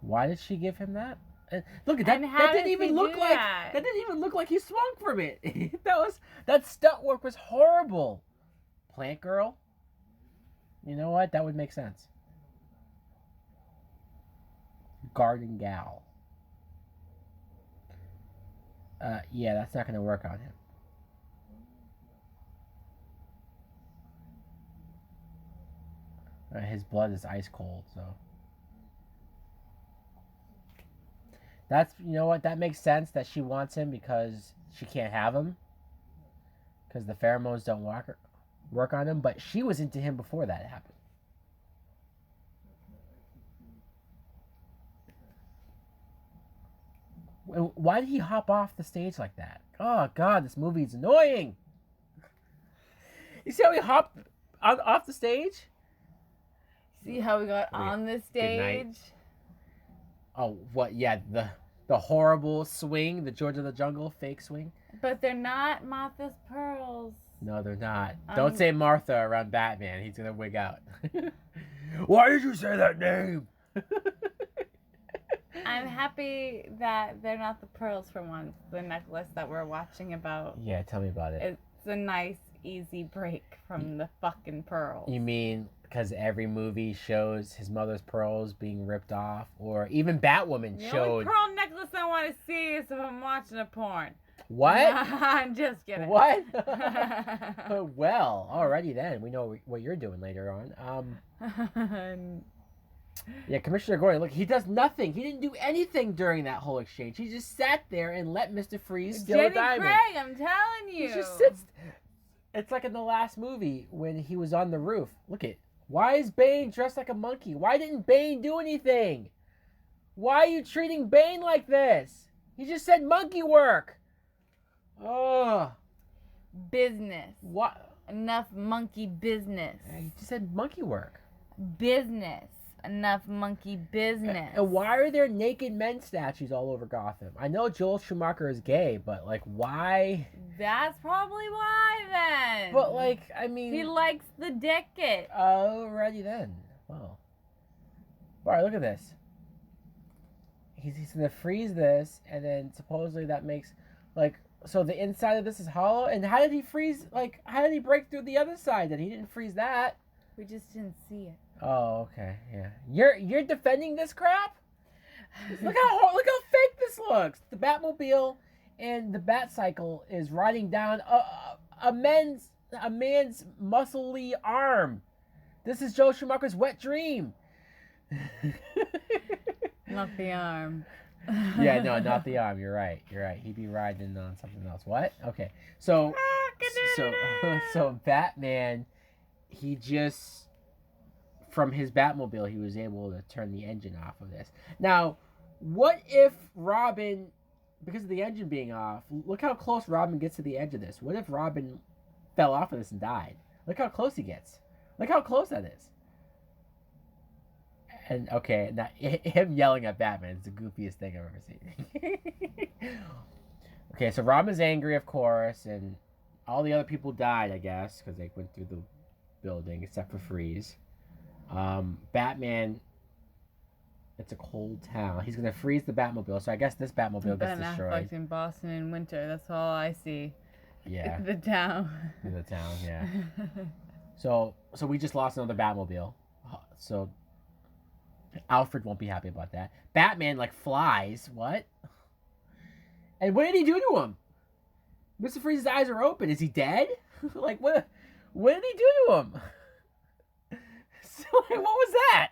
Why did she give him that? Look at that. That didn't even look like that didn't even look like he swung from it. That stunt work was horrible. Plant girl. You know what? That would make sense. Garden gal. Yeah, that's not going to work on him. His blood is ice cold, so. That's, you know what, that makes sense that she wants him because she can't have him. Because the pheromones don't work on him, but she was into him before that happened. Why did he hop off the stage like that? Oh, God, this movie is annoying. You see how he hopped off the stage? See how we got on the stage? Oh, what? Yeah, the horrible swing, the George of the Jungle fake swing. But they're not Martha's pearls. No, they're not. Don't say Martha around Batman. He's going to wig out. Why did you say that name? I'm happy that they're not the pearls from once, the necklace that we're watching about. Yeah, tell me about it. It's a nice, easy break from the fucking pearls. You mean because every movie shows his mother's pearls being ripped off? Or even Batwoman the showed... only pearl necklace I want to see is if I'm watching a porn. What? I'm just kidding. What? Well, alrighty then. We know what you're doing later on. Yeah, Commissioner Gordon, look, he does nothing. He didn't do anything during that whole exchange. He just sat there and let Mr. Freeze steal Jenny a diamond. Craig, I'm telling you. He just sits. It's like in the last movie when he was on the roof. Look at, why is Bane dressed like a monkey? Why didn't Bane do anything? Why are you treating Bane like this? He just said monkey work. Oh. Business. What? Enough monkey business. You just said monkey work. Business. Enough monkey business. And why are there naked men statues all over Gotham? I know Joel Schumacher is gay, but like, why? That's probably why then. But like, I mean, he likes the dick it. Already then. Wow. All right, look at this. He's gonna freeze this, and then supposedly that makes like, so the inside of this is hollow. And how did he freeze? Like, how did he break through the other side? Then he didn't freeze that. We just didn't see it. Oh, okay, yeah. You're defending this crap? Look how fake this looks. The Batmobile and the Batcycle is riding down a man's muscly arm. This is Joe Schumacher's wet dream. Not the arm. Yeah, no, not the arm. You're right. He'd be riding on something else. What? Okay. So Batman, he just, from his Batmobile, he was able to turn the engine off of this. Now, what if Robin, because of the engine being off, look how close Robin gets to the edge of this. What if Robin fell off of this and died? Look how close he gets. Look how close that is. And okay, now him yelling at Batman is the goofiest thing I've ever seen. Okay, so Robin's angry, of course, and all the other people died, I guess, because they went through the building, except for Freeze. Batman, it's a cold town. He's gonna freeze the Batmobile, so I guess this Batmobile gets destroyed. Like in Boston in winter, that's all I see. Yeah. The town. The town, yeah. So we just lost another Batmobile. So Alfred won't be happy about that. Batman like flies. What? And what did he do to him? Mr. Freeze's eyes are open. Is he dead? Like what did he do to him? So like, what was that?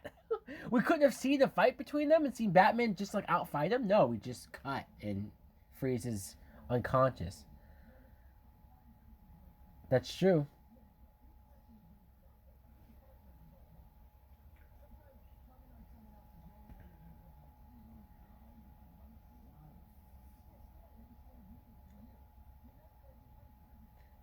We couldn't have seen a fight between them and seen Batman just like outfight him? No, we just cut and Freeze is unconscious. That's true.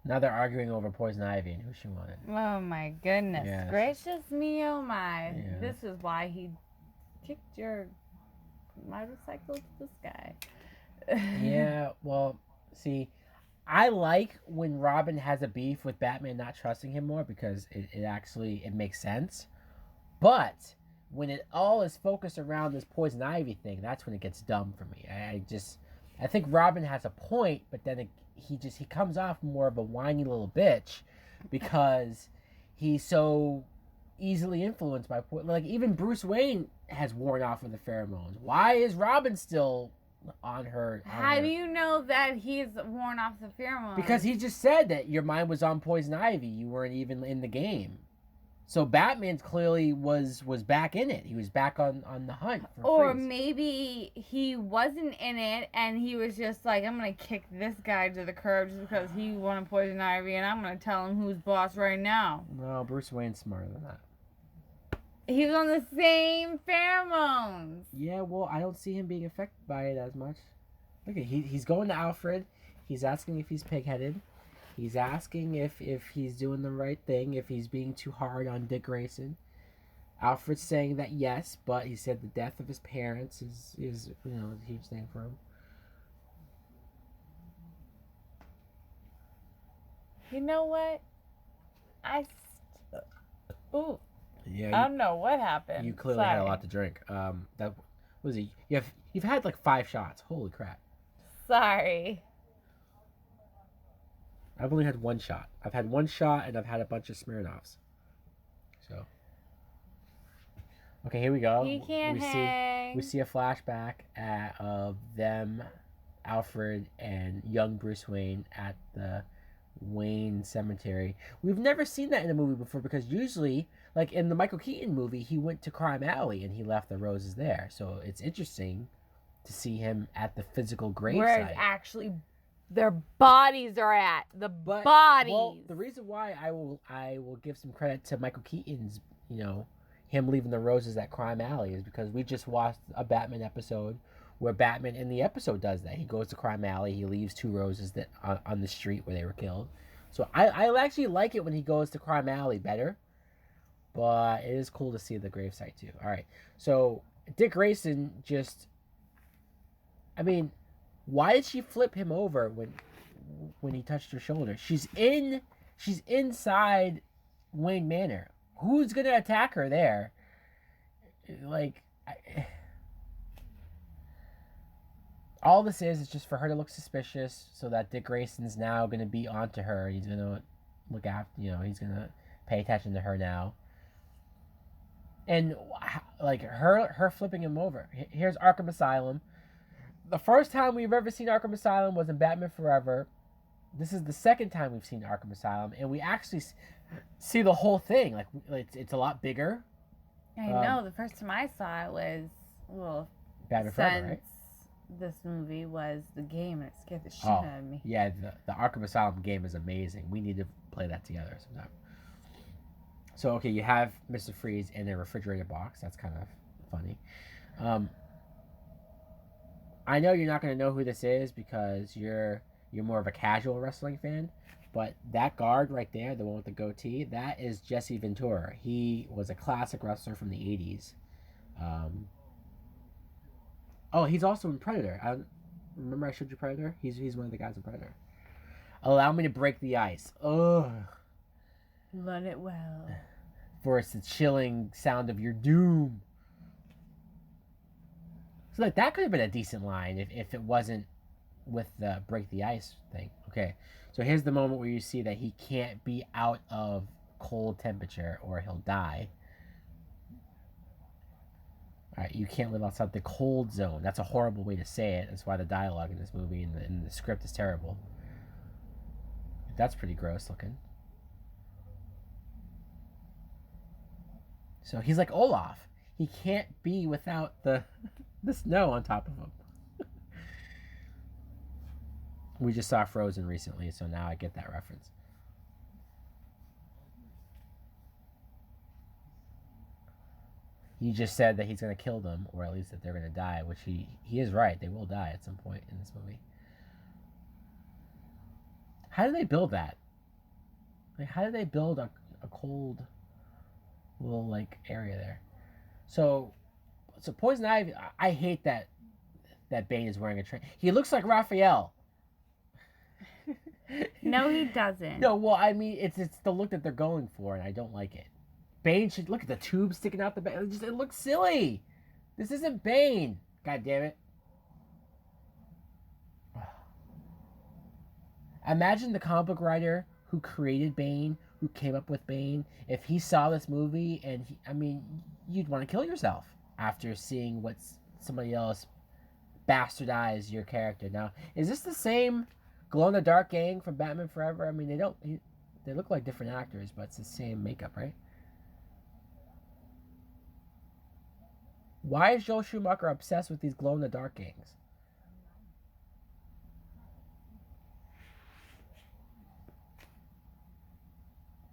Now they're arguing over Poison Ivy and who she wanted. Oh my goodness Yes. gracious me, oh my. Yeah. This is why he kicked your motorcycle to the sky. Yeah, well, see, I like when Robin has a beef with Batman not trusting him more because it actually makes sense. But when it all is focused around this Poison Ivy thing, that's when it gets dumb for me. I think Robin has a point, but then he comes off more of a whiny little bitch because he's so easily influenced by, like, even Bruce Wayne has worn off of the pheromones. Why is Robin still on her? How do you know that he's worn off the pheromones? Because he just said that your mind was on Poison Ivy. You weren't even in the game. So Batman clearly was back in it. He was back on the hunt for Or Freeze. maybe he wasn't in it and he was just like, I'm going to kick this guy to the curb just because he wanted Poison Ivy and I'm going to tell him who's boss right now. No, Bruce Wayne's smarter than that. He was on the same pheromones. Yeah, well, I don't see him being affected by it as much. Look at he's going to Alfred. He's asking if he's pig-headed. He's asking if he's doing the right thing, if he's being too hard on Dick Grayson. Alfred's saying that yes, but he said the death of his parents is a huge thing for him. You know what? Ooh. Yeah, I don't know what happened. you clearly had a lot to drink. That was it. You've had like 5 shots. Holy crap! Sorry. I've only had 1 shot. I've had 1 shot and I've had a bunch of Smirnoffs. So, okay, here we go. He can't hang. We see a flashback of them, Alfred and young Bruce Wayne at the Wayne Cemetery. We've never seen that in a movie before because usually, like in the Michael Keaton movie, he went to Crime Alley and he left the roses there. So it's interesting to see him at the physical gravesite. Where it's actually their bodies are at. Bodies. Well, the reason why I will give some credit to Michael Keaton's, him leaving the roses at Crime Alley is because we just watched a Batman episode where Batman in the episode does that. He goes to Crime Alley, he leaves 2 roses that on the street where they were killed. So I actually like it when he goes to Crime Alley better, but it is cool to see the gravesite too. All right, so Dick Grayson just, I mean, why did she flip him over when he touched her shoulder? She's inside Wayne Manor. Who's gonna attack her there? Like, all this is just for her to look suspicious, so that Dick Grayson's now gonna be onto her. He's gonna look after, he's gonna pay attention to her now. And like her flipping him over. Here's Arkham Asylum. The first time we've ever seen Arkham Asylum was in Batman Forever. This is the second time we've seen Arkham Asylum, and we actually see the whole thing. Like it's a lot bigger. I know. The first time I saw it was, well, Batman Forever, right? This movie was the game, and it scared the shit out of me. Yeah, the Arkham Asylum game is amazing. We need to play that together sometime. So, okay, you have Mr. Freeze in a refrigerator box. That's kind of funny. I know you're not going to know who this is because you're more of a casual wrestling fan, but that guard right there, the one with the goatee, that is Jesse Ventura. He was a classic wrestler from the 80s. He's also in Predator. Remember I showed you Predator? He's one of the guys in Predator. Allow me to break the ice. Ugh. Learn it well. For it's the chilling sound of your doom. So like that could have been a decent line if it wasn't with the break the ice thing. Okay. So here's the moment where you see that he can't be out of cold temperature or he'll die. Alright, you can't live outside the cold zone. That's a horrible way to say it. That's why the dialogue in this movie and the script is terrible. That's pretty gross looking. So he's like Olaf. He can't be without the snow on top of him. We just saw Frozen recently, so now I get that reference. He just said that he's going to kill them, or at least that they're going to die, which he is right. They will die at some point in this movie. How do they build that? Like, how do they build a cold little, like, area there? So Poison Ivy, I hate that Bane is wearing a train. He looks like Raphael. No, he doesn't. No, well, I mean, it's the look that they're going for, and I don't like it. Bane should look at the tube sticking out the back. It looks silly. This isn't Bane. God damn it. Imagine the comic book writer who created Bane, who came up with Bane. If he saw this movie, and you'd want to kill yourself after seeing what somebody else bastardized your character. Now, is this the same glow-in-the-dark gang from Batman Forever? I mean, they look like different actors, but it's the same makeup, right? Why is Joel Schumacher obsessed with these glow-in-the-dark gangs?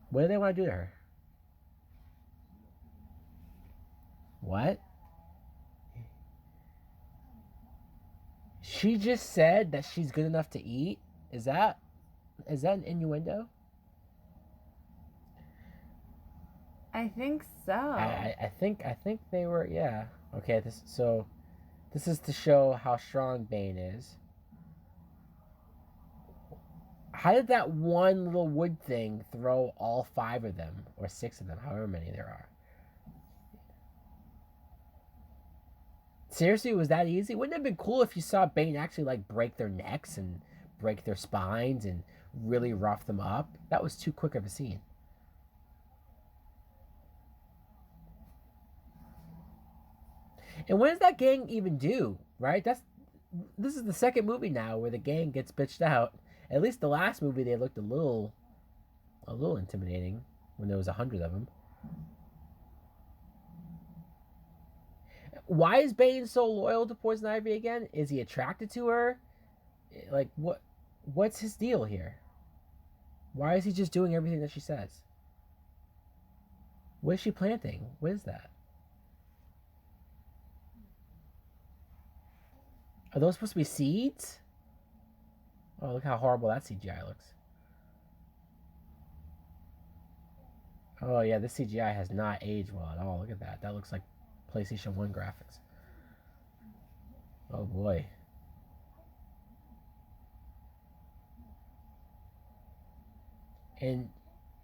What do they want to do to her? What? She just said that she's good enough to eat? Is that an innuendo? I think so. I think they were, yeah. Okay, this is to show how strong Bane is. How did that one little wood thing throw all 5 of them, or 6 of them, however many there are? Seriously, was that easy? Wouldn't it have been cool if you saw Bane actually like break their necks and break their spines and really rough them up? That was too quick of a scene. And what does that gang even do, right? This is the second movie now where the gang gets bitched out. At least the last movie they looked a little intimidating when there was 100 of them. Why is Bane so loyal to Poison Ivy again? Is he attracted to her? Like what's his deal here? Why is he just doing everything that she says? What is she planting? What is that? Are those supposed to be seeds? Oh, look how horrible that CGI looks. Oh yeah, this CGI has not aged well at all. Look at that. That looks like PlayStation 1 graphics. Oh boy. And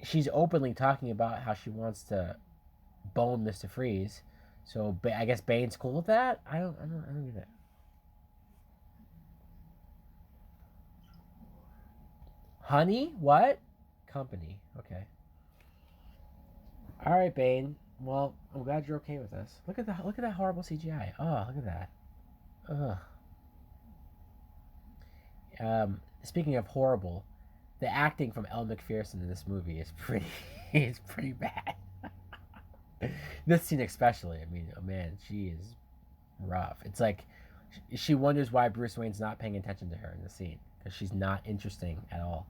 she's openly talking about how she wants to bone Mr. Freeze. So I guess Bane's cool with that. I don't get it. Honey, what? Company. Okay. All right, Bane. Well, I'm glad you're okay with this. Look at that horrible CGI. Oh, look at that. Ugh. Speaking of horrible, the acting from Elle Macpherson in this movie is pretty is pretty bad. This scene especially. I mean, oh man, she is rough. It's like she wonders why Bruce Wayne's not paying attention to her in the scene because she's not interesting at all.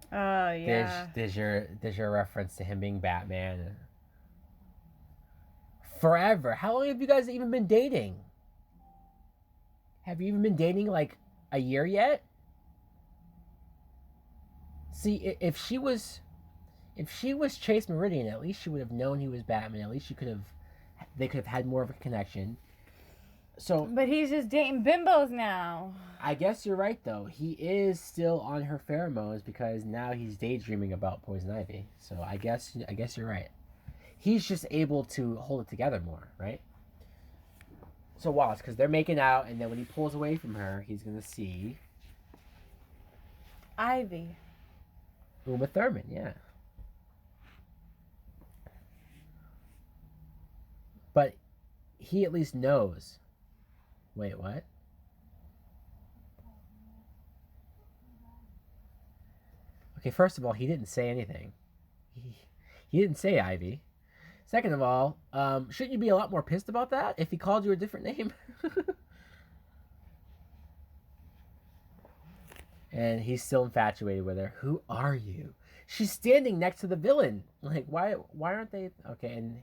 Oh yeah. There's your reference to him being Batman. Forever. How long have you guys even been dating? Have you even been dating like a year yet? See, if she was Chase Meridian, at least she would have known he was Batman. At least they could have had more of a connection. So, But he's just dating bimbos now. I guess you're right though. He is still on her pheromones because now he's daydreaming about Poison Ivy. So I guess you're right. He's just able to hold it together more, right? So Wallace, because they're making out, and then when he pulls away from her, he's gonna see Ivy. Uma Thurman. Yeah, but he at least knows. Wait, what? Okay, first of all, he didn't say anything. He didn't say Ivy. Second of all, shouldn't you be a lot more pissed about that if he called you a different name? And he's still infatuated with her. Who are you? She's standing next to the villain. Like, why aren't they okay? And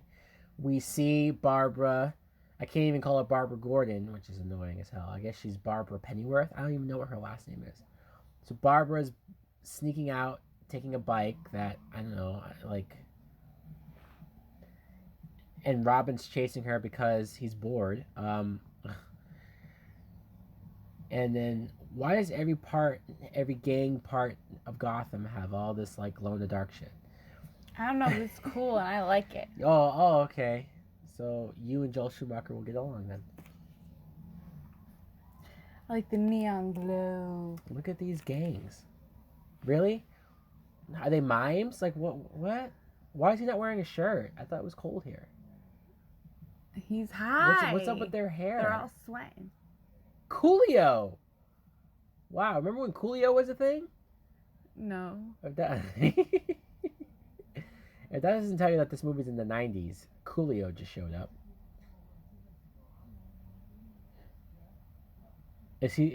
we see Barbara. I can't even call her Barbara Gordon, which is annoying as hell. I guess she's Barbara Pennyworth. I don't even know what her last name is. So Barbara's sneaking out, taking a bike that I don't know, like, and Robin's chasing her because he's bored. And then why does every gang part of Gotham have all this like glow in the dark shit? I don't know, but it's cool and I like it. Oh, okay. So you and Joel Schumacher will get along then. I like the neon glow. Look at these gangs. Really? Are they mimes? Like what? Why is he not wearing a shirt? I thought it was cold here. He's high. What's up with their hair? They're all sweating. Coolio. Wow, remember when Coolio was a thing? No. If that, if that doesn't tell you that this movie's in the 90s, Coolio just showed up. Is he,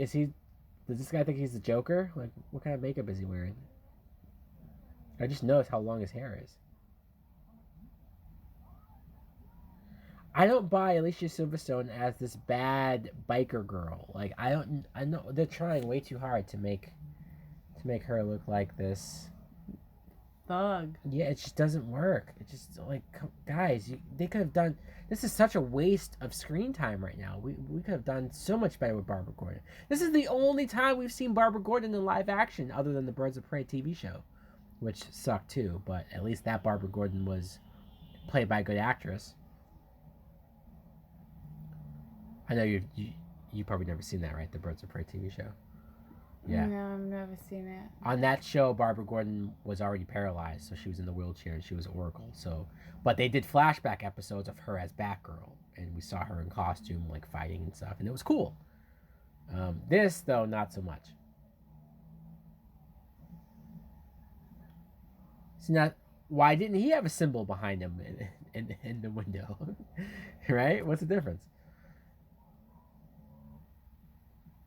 does this guy think he's the Joker? Like, what kind of makeup is he wearing? I just noticed how long his hair is. I don't buy Alicia Silverstone as this bad biker girl. Like I know they're trying way too hard to make her look like this thug. Yeah, it just doesn't work. It just like guys, they could have done. This is such a waste of screen time right now. We could have done so much better with Barbara Gordon. This is the only time we've seen Barbara Gordon in live action, other than the Birds of Prey TV show, which sucked too. But at least that Barbara Gordon was played by a good actress. I know you probably never seen that, right? The Birds of Prey TV show. Yeah. No, I've never seen it. On that show, Barbara Gordon was already paralyzed, so she was in the wheelchair and she was Oracle. So, but they did flashback episodes of her as Batgirl, and we saw her in costume, like fighting and stuff, and it was cool. This though, not so much. So now, why didn't he have a symbol behind him in the window? Right? What's the difference?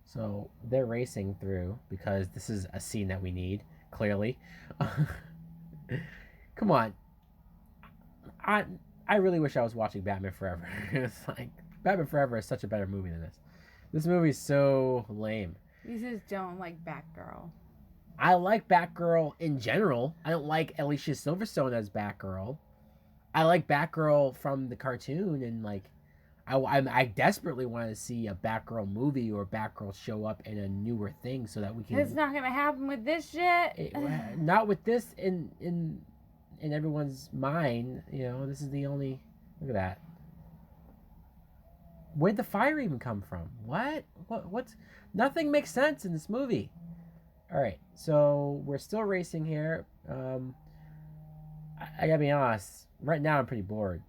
So they're racing through because this is a scene that we need, clearly. Come on. I really wish I was watching Batman Forever. It's like Batman Forever is such a better movie than this. This movie is so lame. You just don't like Batgirl. I like Batgirl in general. I don't like Alicia Silverstone as Batgirl. I like Batgirl from the cartoon, and like, I desperately want to see a Batgirl movie or Batgirl show up in a newer thing so that we can. It's not gonna happen with this shit. Not with this in everyone's mind. You know, this is the only. Look at that. Where'd the fire even come from? What's nothing makes sense in this movie. All right, so we're still racing here. I gotta be honest. Right now, I'm pretty bored.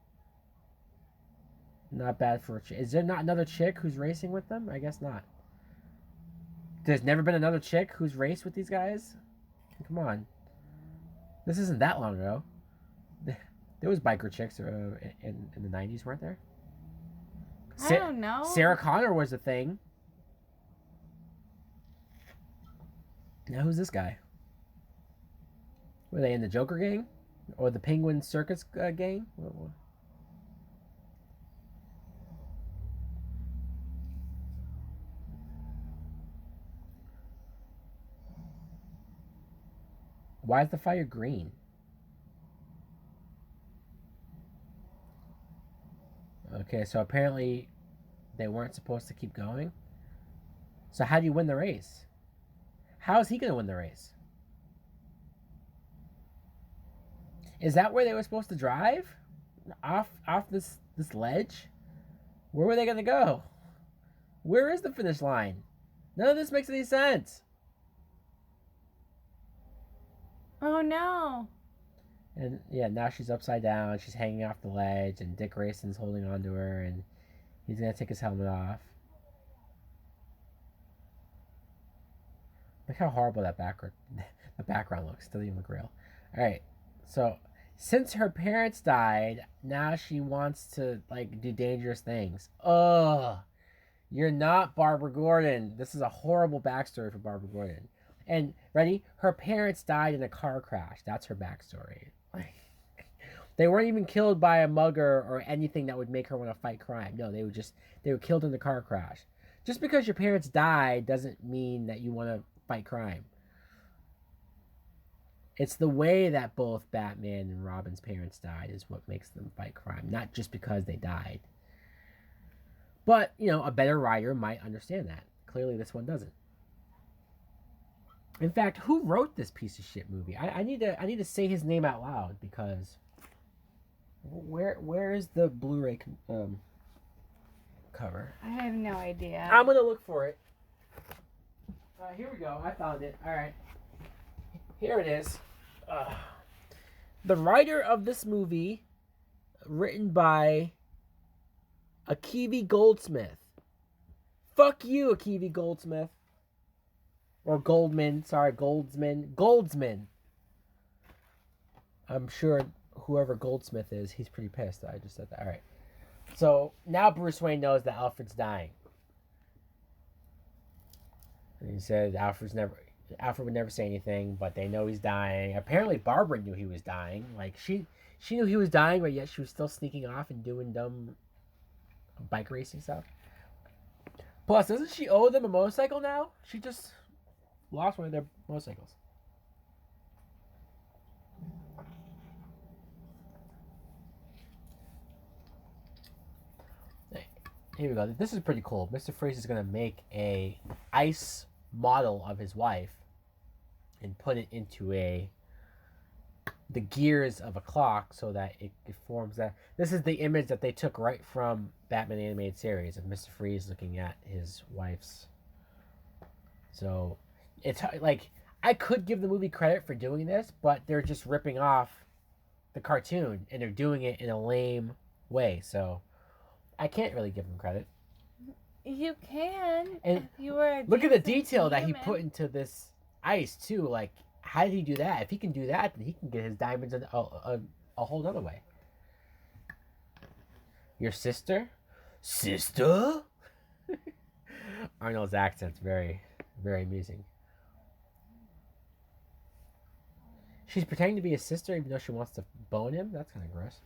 Not bad for a chick. Is there not another chick who's racing with them? I guess not. There's never been another chick who's raced with these guys? Come on. This isn't that long ago. There was biker chicks in the 90s, weren't there? I don't know. Sarah Connor was a thing. Now who's this guy? Were they in the Joker gang? Or the Penguin Circus gang? Why is the fire green? Okay, so apparently they weren't supposed to keep going. So how do you win the race? How is he going to win the race? Is that where they were supposed to drive? Off this ledge? Where were they going to go? Where is the finish line? None of this makes any sense. Oh no. And yeah, now she's upside down. She's hanging off the ledge, and Dick Grayson's holding on to her, and he's going to take his helmet off. Look how horrible that background looks. Doesn't even look real. All right, so since her parents died, now she wants to like do dangerous things. Ugh, you're not Barbara Gordon. This is a horrible backstory for Barbara Gordon. And ready, her parents died in a car crash. That's her backstory. They weren't even killed by a mugger or anything that would make her want to fight crime. No, they were killed in the car crash. Just because your parents died doesn't mean that you want to fight crime. It's the way that both Batman and Robin's parents died is what makes them fight crime, not just because they died. But, you know, a better writer might understand that. Clearly this one doesn't. In fact, who wrote this piece of shit movie? I need to say his name out loud because where is the Blu-ray cover? I have no idea. I'm gonna look for it. Here we go. I found it. All right. Here it is. The writer of this movie, written by Akiva Goldsmith. Fuck you, Akiva Goldsmith. Or Goldman. Sorry, Goldsman. I'm sure whoever Goldsmith is, he's pretty pissed. I just said that. All right. So now Bruce Wayne knows that Alfred's dying. And he said Alfred would never say anything, but they know he's dying. Apparently Barbara knew he was dying. Like she knew he was dying, but yet she was still sneaking off and doing dumb bike racing stuff. Plus, doesn't she owe them a motorcycle now? She just lost one of their motorcycles. Here we go. This is pretty cool. Mr. Freeze is going to make a ice model of his wife and put it into the gears of a clock so that it forms that. This is the image that they took right from Batman the Animated Series of Mr. Freeze looking at his wife's. So it's like I could give the movie credit for doing this, but they're just ripping off the cartoon and they're doing it in a lame way. So I can't really give them credit. You can. And if you were look at the detail that he put into this ice too. Like, how did he do that? If he can do that, then he can get his diamonds a whole other way. Your sister? Sister? Arnold's accent's very, very amusing. She's pretending to be his sister even though she wants to bone him? That's kind of gross.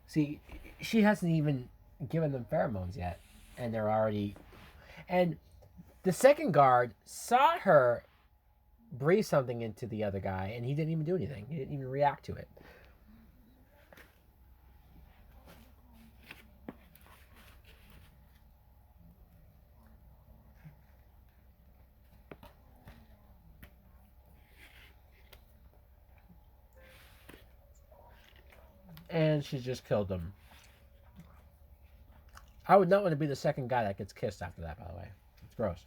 See, she hasn't even given them pheromones yet, and they're already. And the second guard saw her breathe something into the other guy, and he didn't even do anything. He didn't even react to it. And she just killed him. I would not want to be the second guy that gets kissed after that, by the way. It's gross.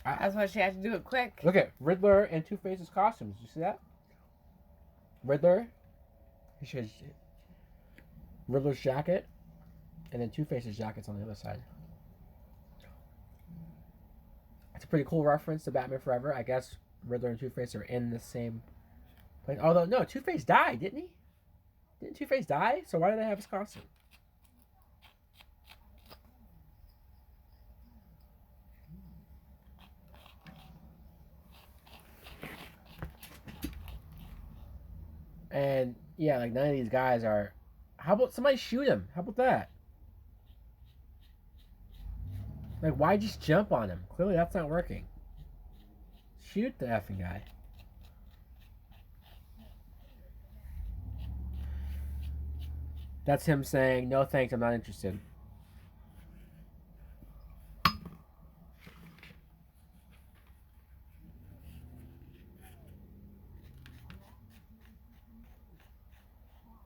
That's why she had to do it quick. Look at Riddler and Two-Face's costumes. You see that? Riddler. She has Riddler's jacket, and then Two-Face's jacket's on the other side. It's a pretty cool reference to Batman Forever. I guess Riddler and Two-Face are in the same place. Although, no, Two-Face died, didn't he? Didn't Two-Face die? So why do they have his costume? And, yeah, like, none of these guys are... How about somebody shoot him? How about that? Like, why just jump on him? Clearly that's not working. Shoot the effing guy. That's him saying, no thanks, I'm not interested.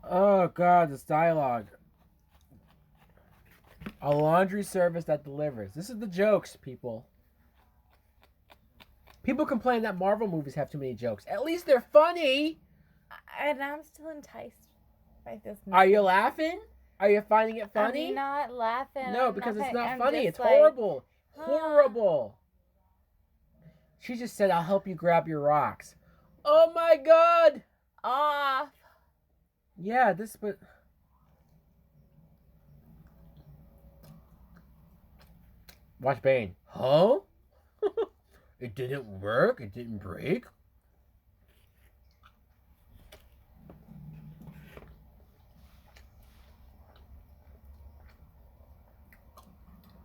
Oh, God, this dialogue. A laundry service that delivers. This is the jokes, people. People complain that Marvel movies have too many jokes. At least they're funny. And I'm still enticed by this movie. Are you laughing? Are you finding it funny? I'm not laughing. No, because it's not I'm funny. It's like, horrible. Horrible. She just said, I'll help you grab your rocks. Oh my God. Off. Yeah, this, but... Watch Bane. Huh? It didn't work? It didn't break?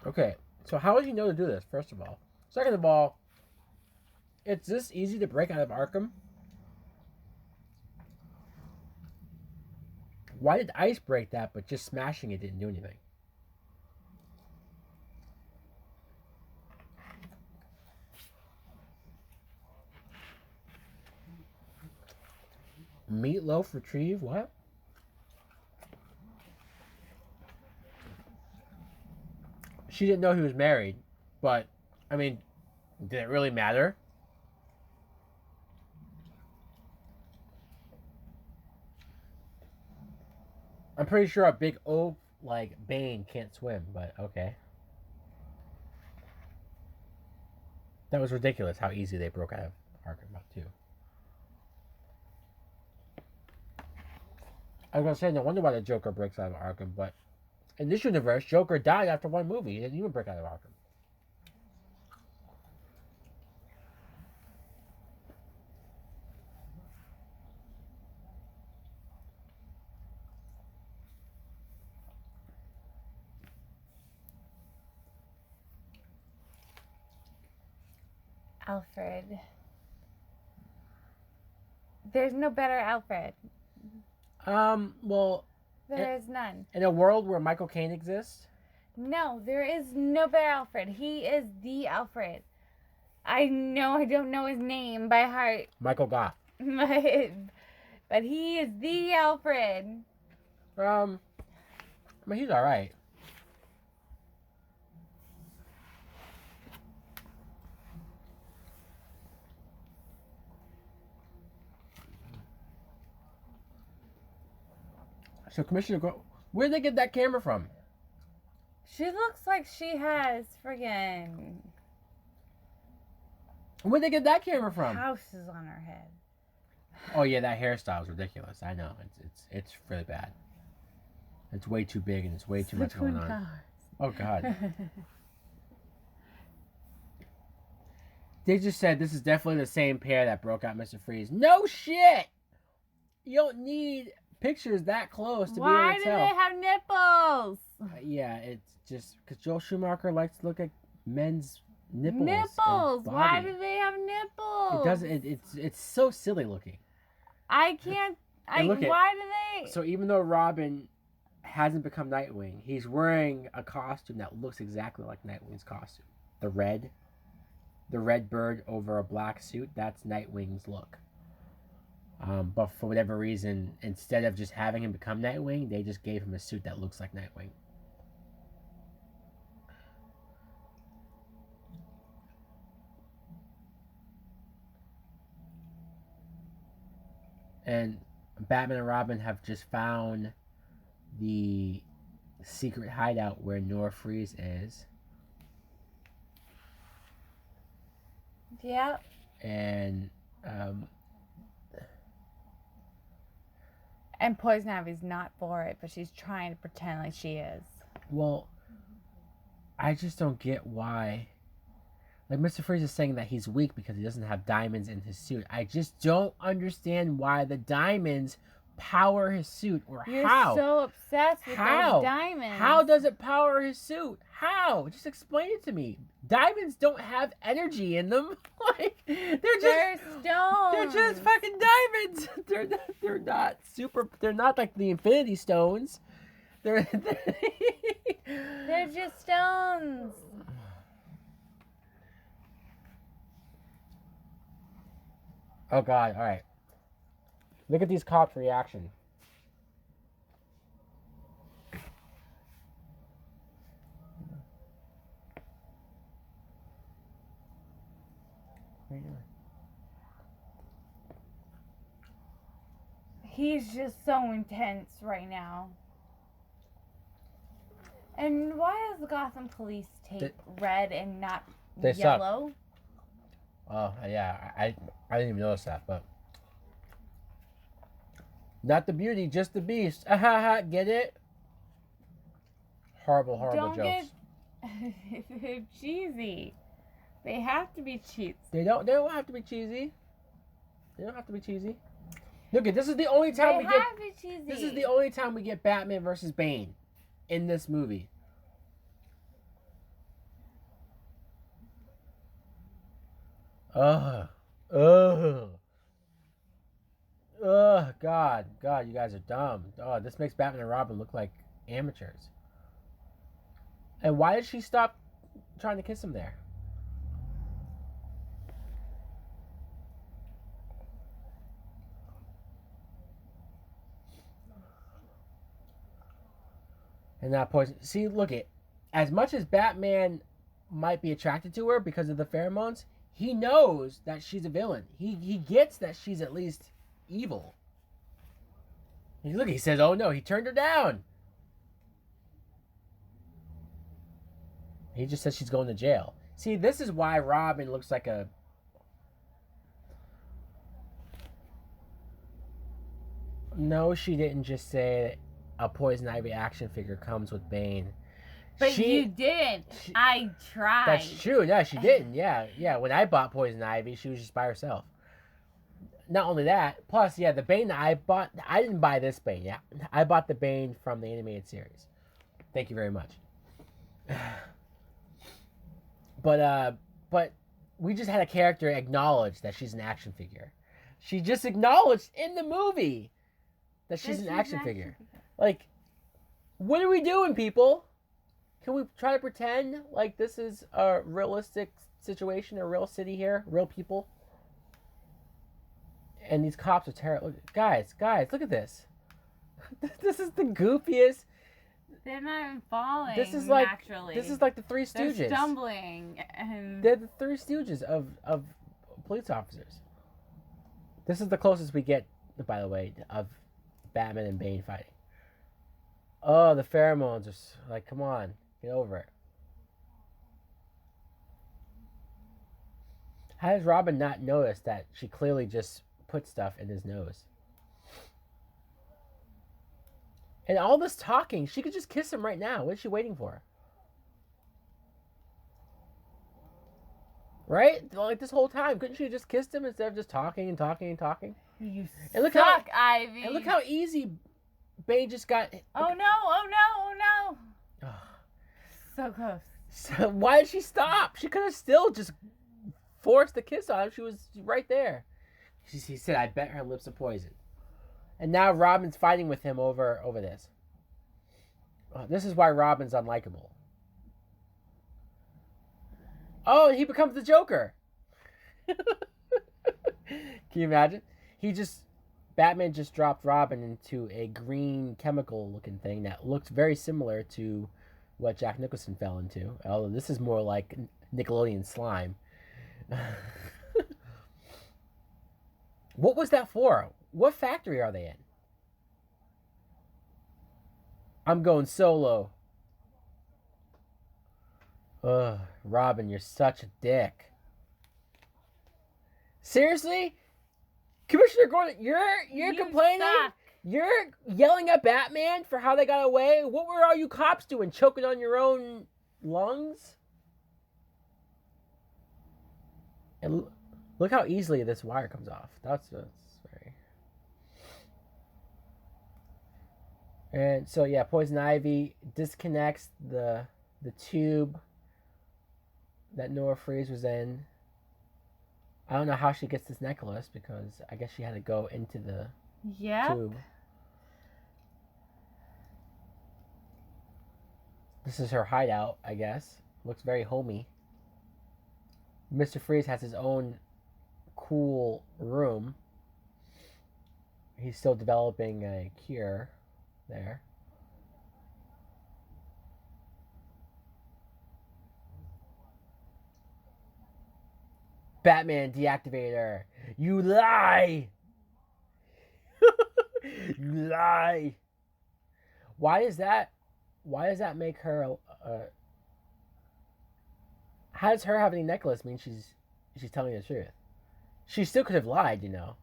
Okay, so how does he know to do this, first of all? Second of all, it's this easy to break out of Arkham? Why did ice break that, but just smashing it didn't do anything? Meatloaf retrieve? What? She didn't know he was married, but, I mean, did it really matter? I'm pretty sure a big oaf like Bane can't swim, but okay. That was ridiculous how easy they broke out of Arkham too. I was gonna say, no wonder why the Joker breaks out of Arkham, but in this universe, Joker died after one movie. He didn't even break out of Arkham. Alfred. There's no better Alfred. Well, There is none. in a world where Michael Caine exists, No, there is no better Alfred. He is the Alfred. I know I don't know his name by heart, Michael Goff. but he is the Alfred. I mean, he's all right. So Commissioner, where'd they get that camera from? She looks like she has friggin' Where'd they get that camera from? houses on her head. Oh yeah, that hairstyle is ridiculous. I know, it's really bad. It's way too big and it's way too much going on. Oh God. They just said this is definitely the same pair that broke out Mr. Freeze. No shit! You don't need pictures that close to be Why able to do tell. they have nipples? Yeah, it's just because Joel Schumacher likes to look at men's nipples. Nipples. And Why body. do they have nipples? It doesn't. It's so silly looking. I can't. Why do they? So even though Robin hasn't become Nightwing, he's wearing a costume that looks exactly like Nightwing's costume. The red bird over a black suit. That's Nightwing's look. But for whatever reason, instead of just having him become Nightwing, they just gave him a suit that looks like Nightwing. And Batman and Robin have just found the secret hideout where Nora Freeze is. Yep. And Poison Ivy's not for it, but she's trying to pretend like she is. well, I just don't get why. Like Mr. Freeze is saying that he's weak because he doesn't have diamonds in his suit. I just don't understand why the diamonds power his suit, or You're how. so obsessed with those diamonds. How does it power his suit? How? Just explain it to me. Diamonds don't have energy in them. Like They're stones. They're just fucking diamonds. They're not super. They're not like the Infinity Stones. They're just stones. Oh God! All right. Look at these cops' reaction. What are you doing? He's just so intense right now. And why does the Gotham Police take red and not yellow? Oh yeah, I didn't even notice that, but not the beauty, just the beast. Get it? Horrible jokes. They're cheesy. They have to be cheats. They don't have to be cheesy. They don't have to be cheesy. Look, this is the only time This is the only time we get Batman versus Bane in this movie. God, you guys are dumb. Oh, this makes Batman and Robin look like amateurs. And why did she stop trying to kiss him there? And that poison. See, look it. As much as Batman might be attracted to her because of the pheromones, he knows that she's a villain. He gets that she's at least evil. He says, "Oh no," he turned her down. He just says she's going to jail. See, this is why Robin looks like a... No, she didn't just say a Poison Ivy action figure comes with Bane. But you didn't. I tried. That's true. Yeah, she didn't. Yeah. When I bought Poison Ivy, she was just by herself. Not only that, plus, yeah, the Bane that I bought, I didn't buy this Bane. Yeah, I bought the Bane from the animated series. Thank you very much. But we just had a character acknowledge that she's an action figure. She just acknowledged in the movie that she's an action figure. Like, what are we doing, people? Can we try to pretend like this is a realistic situation, a real city here, real people? And these cops are terrible. Guys, look at this. This is the goofiest. They're not even falling. This is like naturally. This is like the Three Stooges. They're stumbling. And... They're the Three Stooges of police officers. This is the closest we get, by the way, of Batman and Bane fighting. Oh, the pheromones are like, come on, get over it. How does Robin not notice that she clearly just put stuff in his nose? And all this talking, she could just kiss him right now. What is she waiting for? Right? Like this whole time, couldn't she have just kissed him instead of just talking and talking and talking? You And look suck, how Ivy. and look how easy Bay just got. Oh no! Oh no! Oh no! Ugh. So close. So why did she stop? She could have still just forced the kiss on him. She was right there. He said, "I bet her lips are poisoned." And now Robin's fighting with him over this. This is why Robin's unlikable. Oh, he becomes the Joker. Can you imagine? Batman just dropped Robin into a green chemical looking thing that looked very similar to what Jack Nicholson fell into. Although this is more like Nickelodeon slime. What was that for? What factory are they in? I'm going solo. Ugh, Robin, you're such a dick. Seriously? Commissioner Gordon, you're complaining? Suck. You're yelling at Batman for how they got away? What were all you cops doing? Choking on your own lungs? And look how easily this wire comes off. That's very... And so yeah, Poison Ivy disconnects the tube that Nora Freeze was in. I don't know how she gets this necklace because I guess she had to go into the tube. This is her hideout, I guess. Looks very homey. Mr. Freeze has his own cool room. He's still developing a cure there. Batman deactivator. You lie. You lie. Why does that make her how does her having a necklace mean she's telling the truth? She still could have lied, you know.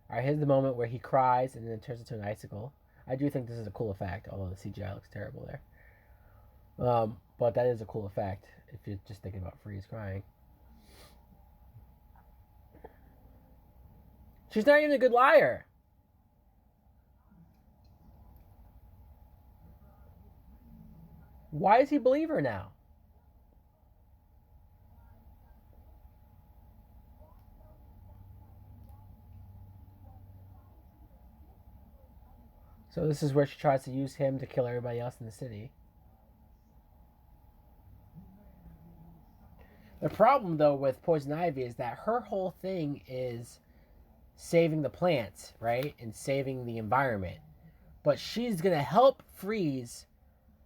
Alright, here's the moment where he cries and then turns into an icicle. I do think this is a cool effect, although the CGI looks terrible there. But that is a cool effect if you're just thinking about Freeze crying. She's not even a good liar. Why does he believe her now? So this is where she tries to use him to kill everybody else in the city. The problem, though, with Poison Ivy is that her whole thing is saving the plants, right? And saving the environment. But she's going to help Freeze,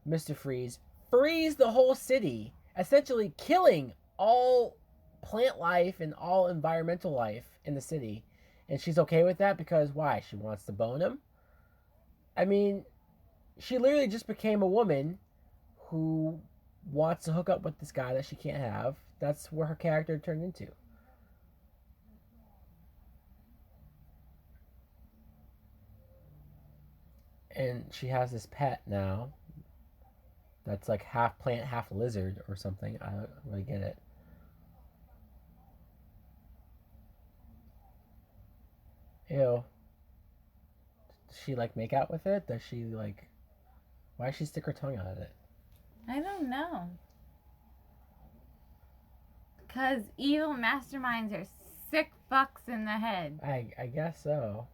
Mr. Freeze, freeze the whole city, essentially killing all plant life and all environmental life in the city. And she's okay with that because why? She wants to bone him? I mean, she literally just became a woman who wants to hook up with this guy that she can't have. That's where her character turned into. And she has this pet now that's like half plant, half lizard or something. I don't really get it. Ew. Does she like make out with it? Does she like... Why does she stick her tongue out at it? I don't know. Because evil masterminds are sick fucks in the head. I guess so.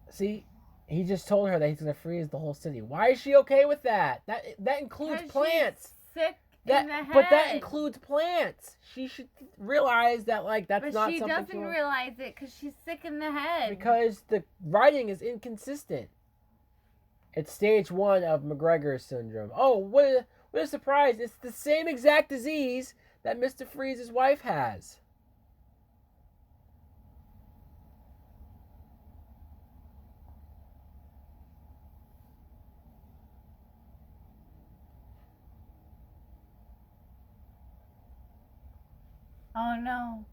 See, he just told her that he's gonna freeze the whole city. Why is she okay with that? That includes plants. Sick in the head. But that includes plants. She should realize that that's not something. But she doesn't realize it because she's sick in the head. Because the writing is inconsistent. It's stage 1 of McGregor's syndrome. Oh, what a surprise! It's the same exact disease that Mr. Freeze's wife has. Oh no.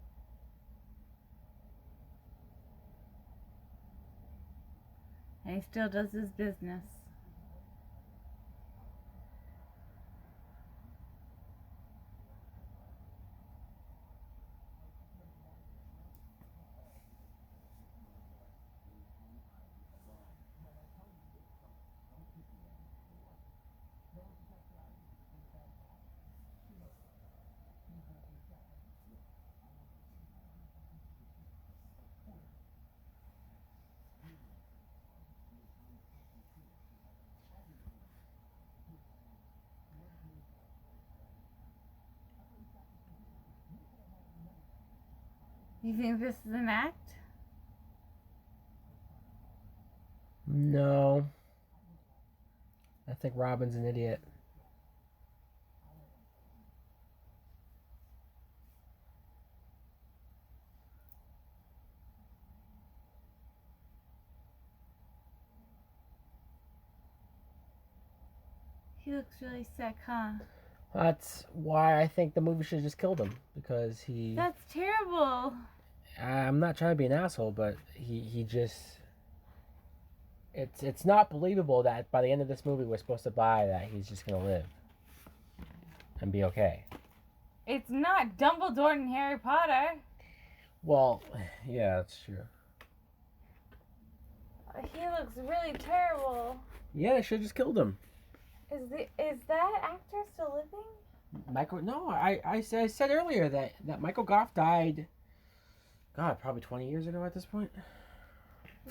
And he still does his business. You think this is an act? No. I think Robin's an idiot. He looks really sick, huh? That's why I think the movie should have just killed him, because he... That's terrible. I'm not trying to be an asshole, but he just... It's not believable that by the end of this movie we're supposed to buy that he's just going to live and be okay. It's not Dumbledore and Harry Potter. Well, yeah, that's true. He looks really terrible. Yeah, they should have just killed him. Is that actor still living? Michael, no, I said earlier that Michael Goff died, God, probably 20 years ago at this point.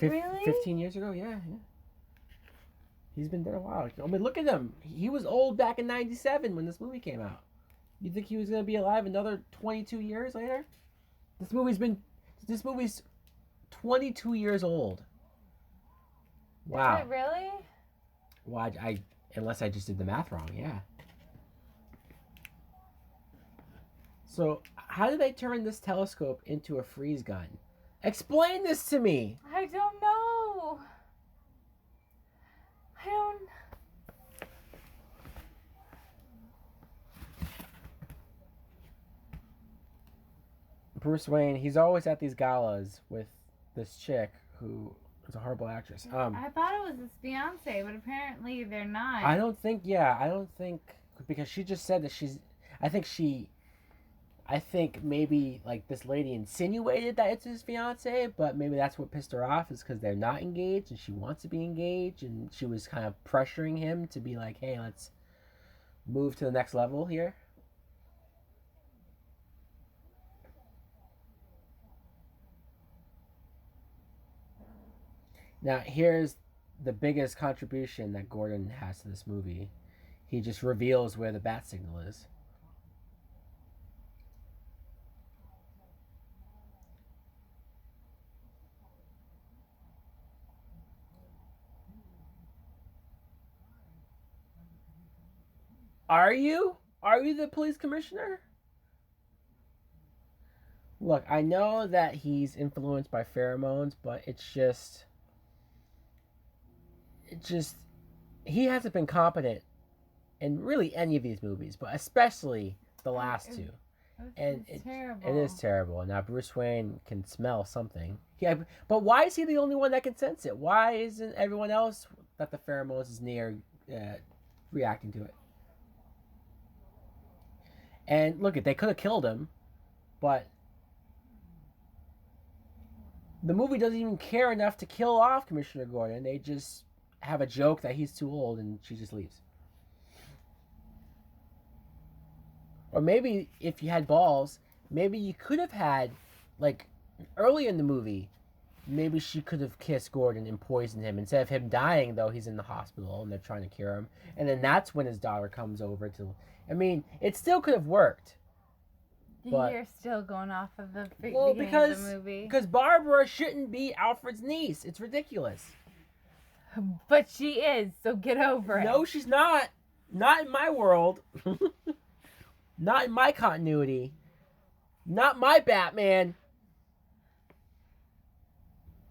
Really? 15 years ago, yeah. He's been dead a while. I mean, look at him. He was old back in 97 when this movie came out. You think he was going to be alive another 22 years later? This movie's 22 years old. Wow. Is it really? Well, unless I just did the math wrong, yeah. So, how did they turn this telescope into a freeze gun? Explain this to me! I don't know. I don't... Bruce Wayne, he's always at these galas with this chick who is a horrible actress. I thought it was his fiance, but apparently they're not. I don't think, because she just said that I think maybe like this lady insinuated that it's his fiance, but maybe that's what pissed her off, is because they're not engaged and she wants to be engaged, and she was kind of pressuring him to be like, hey, let's move to the next level here. Now, here's the biggest contribution that Gordon has to this movie. He just reveals where the bat signal is. Are you? Are you the police commissioner? Look, I know that he's influenced by pheromones, but he hasn't been competent in really any of these movies, but especially the last two. It's terrible. It is terrible. Now Bruce Wayne can smell something. Yeah, but why is he the only one that can sense it? Why isn't everyone else that the pheromones is near reacting to it? And look, they could have killed him, but the movie doesn't even care enough to kill off Commissioner Gordon. They just have a joke that he's too old and she just leaves. Or maybe if you had balls, maybe you could have had, like, early in the movie, maybe she could have kissed Gordon and poisoned him. Instead of him dying, though, he's in the hospital and they're trying to cure him. And then that's when his daughter comes over to... I mean, it still could have worked. You're still going off of the beginning of the movie. Because Barbara shouldn't be Alfred's niece. It's ridiculous. But she is, so get over it. No, she's not. Not in my world. Not in my continuity. Not my Batman.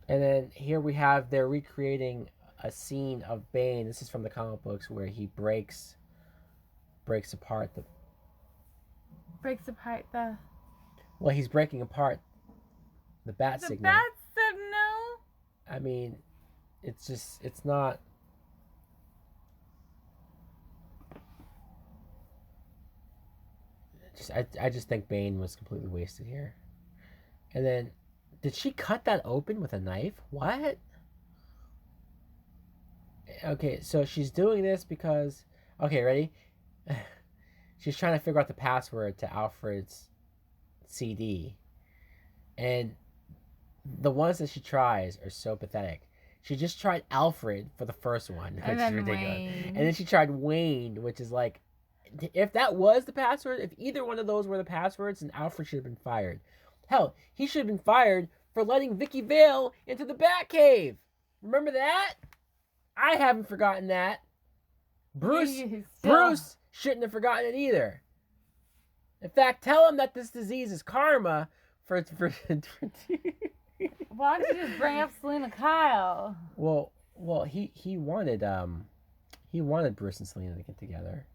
And then here we have, they're recreating a scene of Bane. This is from the comic books where he breaks apart the... Breaks apart the... Well, he's breaking apart the bat signal. The bat signal? I mean, it's not... I just think Bane was completely wasted here. And then, did she cut that open with a knife? What? Okay, so she's doing this because... Okay, ready? She's trying to figure out the password to Alfred's CD. And the ones that she tries are so pathetic. She just tried Alfred for the first one, which is ridiculous. Wayne. And then she tried Wayne, which is like... If that was the password, if either one of those were the passwords, then Alfred should have been fired. Hell, he should have been fired for letting Vicky Vale into the Batcave. Remember that? I haven't forgotten that. Bruce shouldn't have forgotten it either. In fact, tell him that this disease is karma for Why don't you just bring up Selena Kyle? Well, he wanted Bruce and Selena to get together,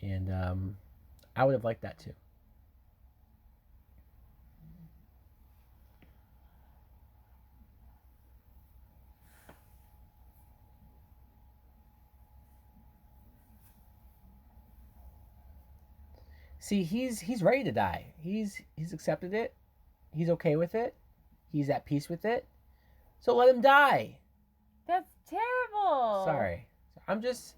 and I would have liked that too. See, he's ready to die. He's accepted it. He's okay with it. He's at peace with it. So let him die. That's terrible. Sorry. I just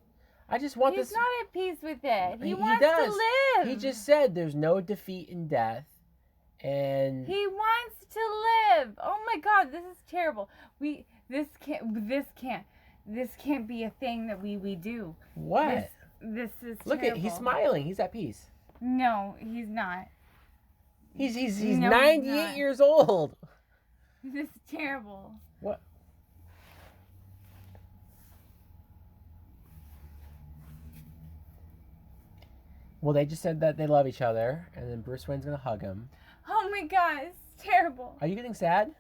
want this. He's not at peace with it. He wants does. to live. He just said there's no defeat in death. And he wants to live. Oh my God, this is terrible. This can't be a thing that we do. What? This is Look terrible. he's smiling. He's at peace. No, he's not. He's No, 98 he's not. years old. This is terrible. What? Well, they just said that they love each other, and then Bruce Wayne's gonna hug him. Oh my God, it's terrible. Are you getting sad?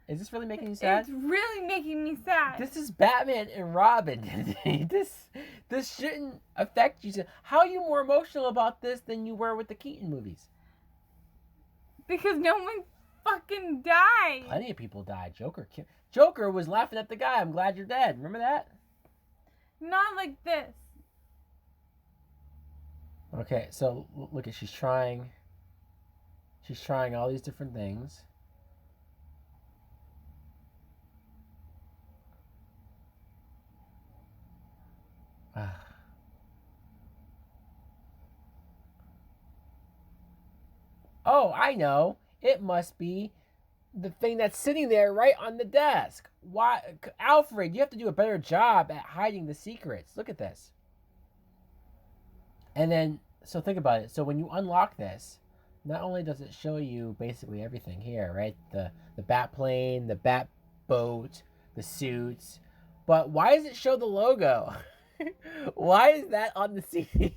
Is this really making you sad? It's really making me sad. This is Batman and Robin. This shouldn't affect you. How are you more emotional about this than you were with the Keaton movies? Because no one fucking died. Plenty of people died. Joker was laughing at the guy. I'm glad you're dead. Remember that? Not like this. Okay, so look at she's trying all these different things. Oh, I know. It must be the thing that's sitting there right on the desk. Why, Alfred, you have to do a better job at hiding the secrets. Look at this. And then, so think about it. So when you unlock this, not only does it show you basically everything here, right? The bat plane, the bat boat, the suits. But why does it show the logo? Why is that on the CD?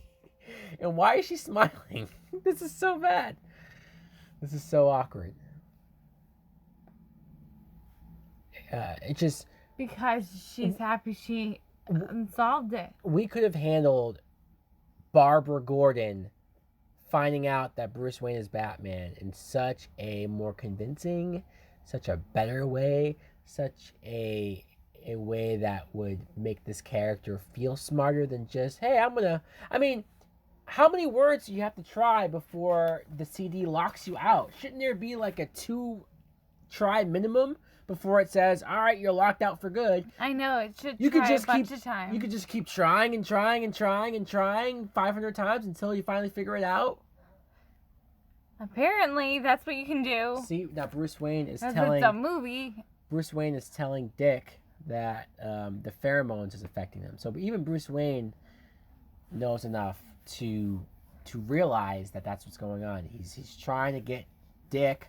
And why is she smiling? This is so bad. This is so awkward. It just... Because she's happy she solved it. We could have handled Barbara Gordon finding out that Bruce Wayne is Batman in such a more convincing, such a better way, such a way that would make this character feel smarter than just, hey, I mean, how many words do you have to try before the CD locks you out? Shouldn't there be like a 2-try minimum before it says, all right, you're locked out for good? I know, it should You could try just a bunch of times. You could just keep trying and trying and trying and trying 500 times until you finally figure it out. Apparently, that's what you can do. See, now Bruce Wayne is It's telling a movie. Bruce Wayne is telling Dick that the pheromones is affecting him. So even Bruce Wayne knows enough to realize that that's what's going on. He's trying to get Dick.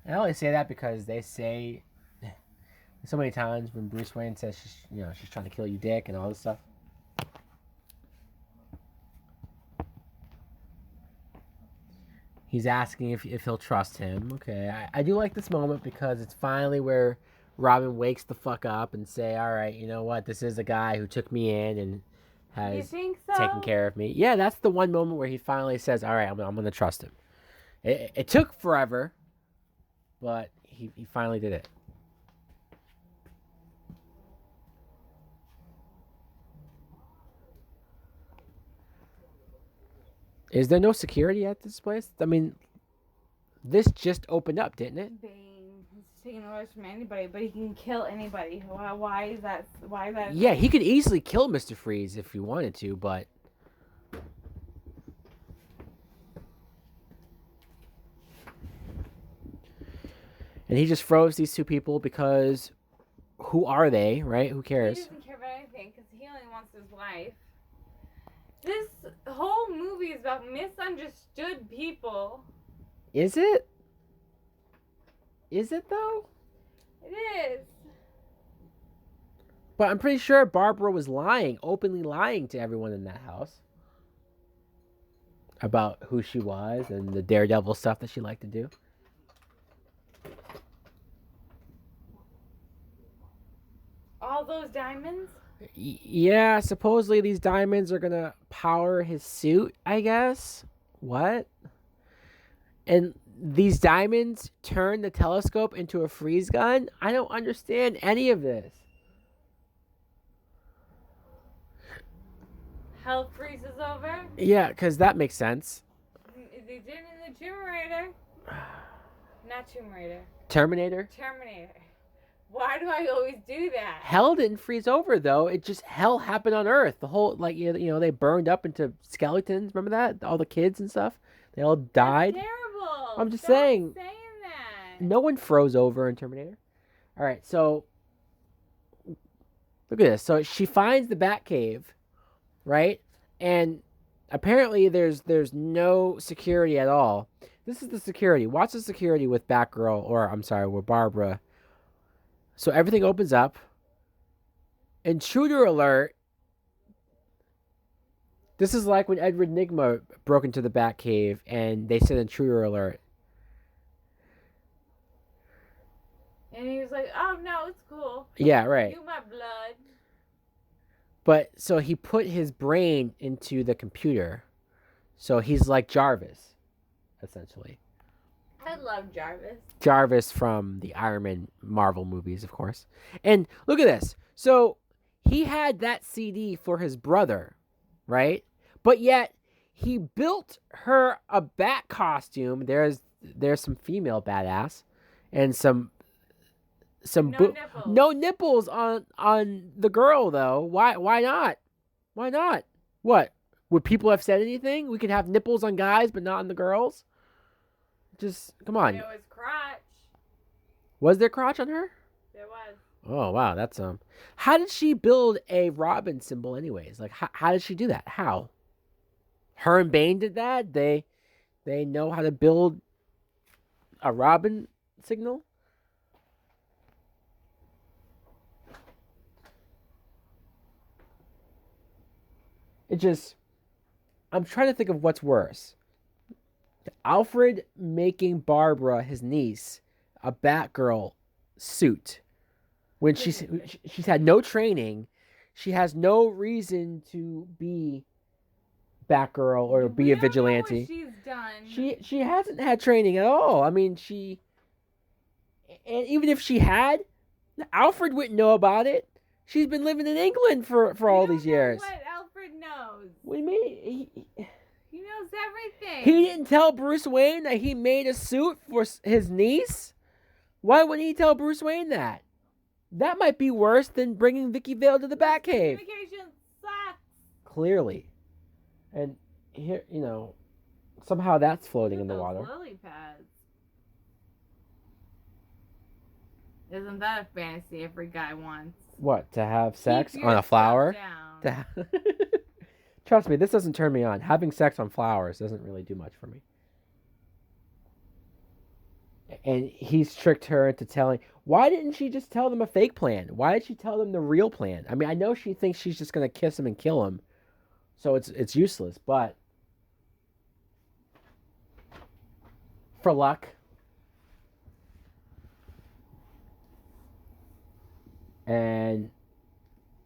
I only say that because they say so many times when Bruce Wayne says she's trying to kill you, Dick, and all this stuff. He's asking if he'll trust him. Okay, I do like this moment because it's finally where Robin wakes the fuck up and say, all right, you know what? This is a guy who took me in and has taken care of me. Yeah, that's the one moment where he finally says, all right, I'm going to trust him. It took forever, but he finally did it. Is there no security at this place? I mean, this just opened up, didn't it? He's taking orders from anybody, but he can kill anybody. Why is that? Yeah, he could easily kill Mr. Freeze if he wanted to, but... And he just froze these two people because who are they, right? Who cares? He doesn't care about anything because he only wants his life. This whole movie is about misunderstood people. Is it? Is it though? It is. But I'm pretty sure Barbara was lying, openly lying to everyone in that house about who she was and the daredevil stuff that she liked to do. All those diamonds? Yeah, supposedly these diamonds are gonna power his suit, I guess. What? And these diamonds turn the telescope into a freeze gun? I don't understand any of this. Hell freezes over? Yeah, because that makes sense. They did in the Tomb Raider. Not Tomb Raider. Terminator? Terminator. Why do I always do that? Hell didn't freeze over, though. It just, hell happened on Earth. The whole, like, you know, they burned up into skeletons. Remember that? All the kids and stuff? They all died. That's terrible. I'm just Stop saying. that. No one froze over in Terminator. All right, so look at this. So she finds the Batcave, right? And apparently there's no security at all. This is the security. Watch the security with Batgirl, or I'm sorry, with Barbara. So everything opens up. Intruder alert. This is like when Edward Nygma broke into the Batcave and they said intruder alert. And he was like, oh, no, it's cool. Yeah, right. You my blood. But so he put his brain into the computer. So he's like Jarvis, essentially. I love Jarvis. Jarvis from the Iron Man Marvel movies, of course. And look at this. So he had that CD for his brother, right? But yet he built her a bat costume. There's some female badass and some nipples. no nipples on the girl though. Why not? Why not? What? Would people have said anything? We could have nipples on guys but not on the girls? Just come on. There was crotch. Was there crotch on her? There was. Oh wow, that's How did she build a Robin symbol, anyways? Like, how did she do that? How? Her and Bane did that. They know how to build a Robin signal. It just, I'm trying to think of what's worse. Alfred making Barbara, his niece, a Batgirl suit when she's had no training, she has no reason to be Batgirl or be a vigilante. Know what she's done. She hasn't had training at all. I mean, and even if she had, Alfred wouldn't know about it. She's been living in England for all these years. What Alfred knows? What do you mean? He knows everything. He didn't tell Bruce Wayne that he made a suit for his niece? Why wouldn't he tell Bruce Wayne that? That might be worse than bringing Vicky Vale to the Batcave. Communication sucks. Clearly. And here, somehow that's floating in the Those water. lily pads. Isn't that a fantasy every guy wants? What, to have sex Keep on a flower? down. Trust me, this doesn't turn me on. Having sex on flowers doesn't really do much for me. And he's tricked her into telling. Why didn't she just tell them a fake plan? Why did she tell them the real plan? I mean, I know she thinks she's just gonna kiss him and kill him, so it's useless. But for luck, and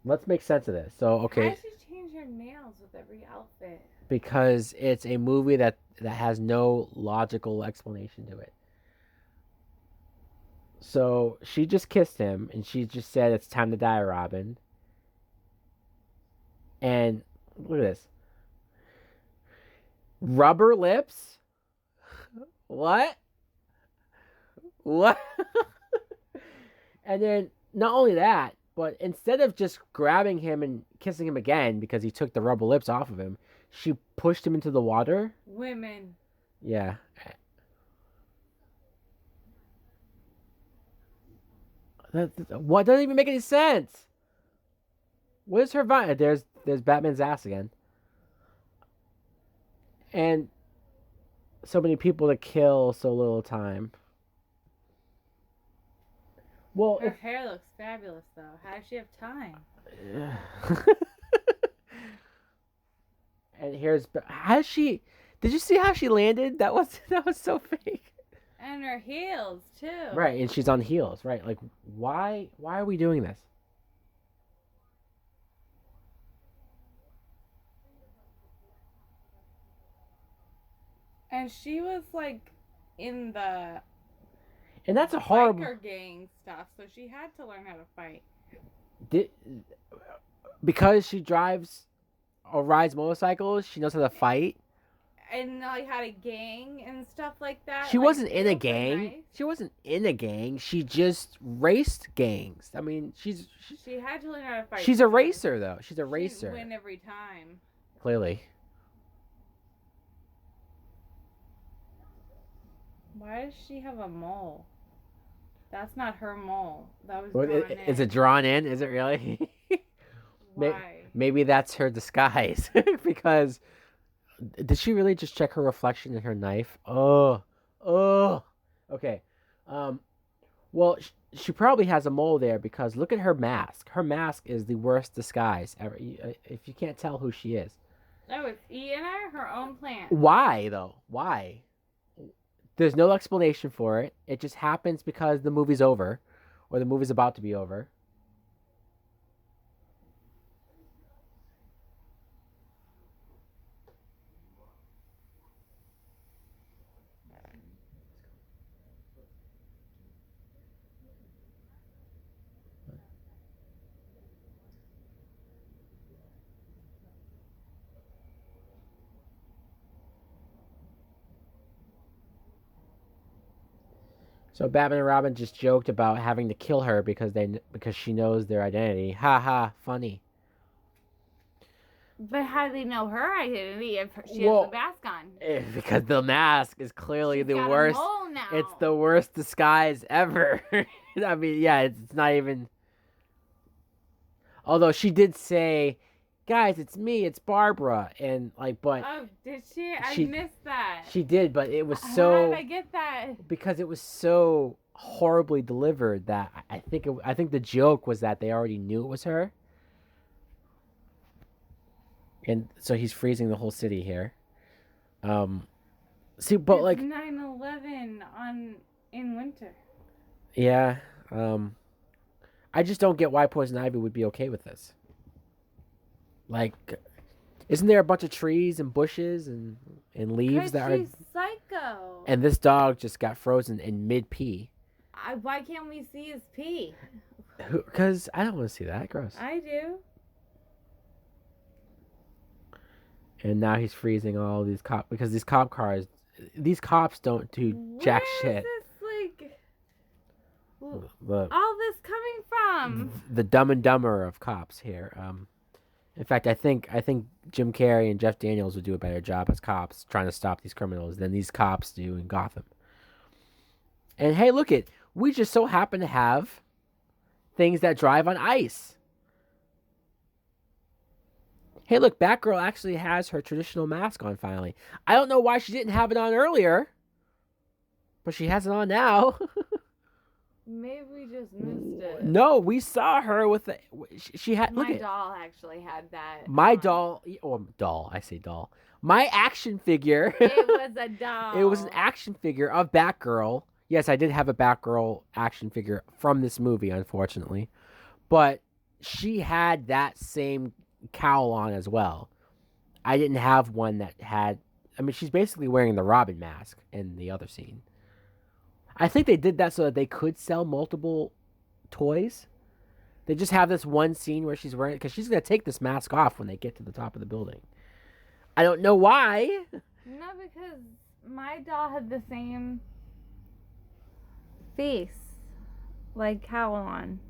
let's make sense of this. So okay. Why does she change her nails with every outfit? Because it's a movie that has no logical explanation to it. So she just kissed him and she just said it's time to die, Robin. And look at this. Rubber lips? What? What? And then not only that, but instead of just grabbing him and kissing him again because he took the rubber lips off of him, she pushed him into the water. Women. Yeah. What doesn't even make any sense? What is her vibe? There's Batman's ass again. And so many people to kill, so little time. Well, Her hair looks fabulous, though. How does she have time? And here's how she. Did you see how she landed? That was so fake. And her heels, too. Right, and she's on heels. Right, like why are we doing this? And she was, like, in the And that's a horrible. biker gang stuff, so she had to learn how to fight. Did, because she drives or rides motorcycles, she knows how to fight. And, like, had a gang and stuff like that. She like, wasn't in a with a gang. knife. She wasn't in a gang. She just raced gangs. I mean, She had to learn how to fight. she's a racer though. She's a racer. She'd win every time. Clearly. Why does she have a mole? That's not her mole. That was What, drawn in. is it drawn in? Is it really? Why? Maybe that's her disguise. Because did she really just check her reflection in her knife? Oh. Okay. Well, she probably has a mole there because look at her mask. Her mask is the worst disguise ever. If you can't tell who she is. Oh, it's eating her own plant. Why though? Why? There's no explanation for it. It just happens because the movie's over, or the movie's about to be over. So Batman and Robin just joked about having to kill her because she knows their identity. Ha ha, funny. But how do they know her identity if she Well, has the mask on? Because the mask is clearly She's the got worst. A mole now. It's the worst disguise ever. I mean, yeah, it's not even. Although she did say, "Guys, it's me, it's Barbara," and like, but Oh, did she? she- I missed that. she did, but it was How so did I get that? because it was so horribly delivered that I think the joke was that they already knew it was her, and so he's freezing the whole city here. See, but It's like, 9/11 in winter. yeah, I just don't get why Poison Ivy would be okay with this. Like, isn't there a bunch of trees and bushes and leaves that Because are? she's psycho. And this dog just got frozen in mid pee. Why can't we see his pee? Because I don't want to see that. Gross. I do. And now he's freezing all these because these cop cars. These cops don't do jack Where shit. is this, The all this coming from? the Dumb and Dumber of cops here. In fact, I think Jim Carrey and Jeff Daniels would do a better job as cops trying to stop these criminals than these cops do in Gotham. And hey, look it, we just so happen to have things that drive on ice. Hey, look, Batgirl actually has her traditional mask on finally. I don't know why she didn't have it on earlier, but she has it on now. Maybe we just missed it. No, we saw her with the. She had. Look My at doll actually had that. my on. doll. Oh, doll. I say doll. My action figure. It was a doll. It was an action figure of Batgirl. Yes, I did have a Batgirl action figure from this movie, unfortunately, but she had that same cowl on as well. I didn't have one that had. I mean, she's basically wearing the Robin mask in the other scene. I think they did that so that they could sell multiple toys. They just have this one scene where she's wearing, because she's going to take this mask off when they get to the top of the building. I don't know why. No, because my doll had the same face, like cowl on.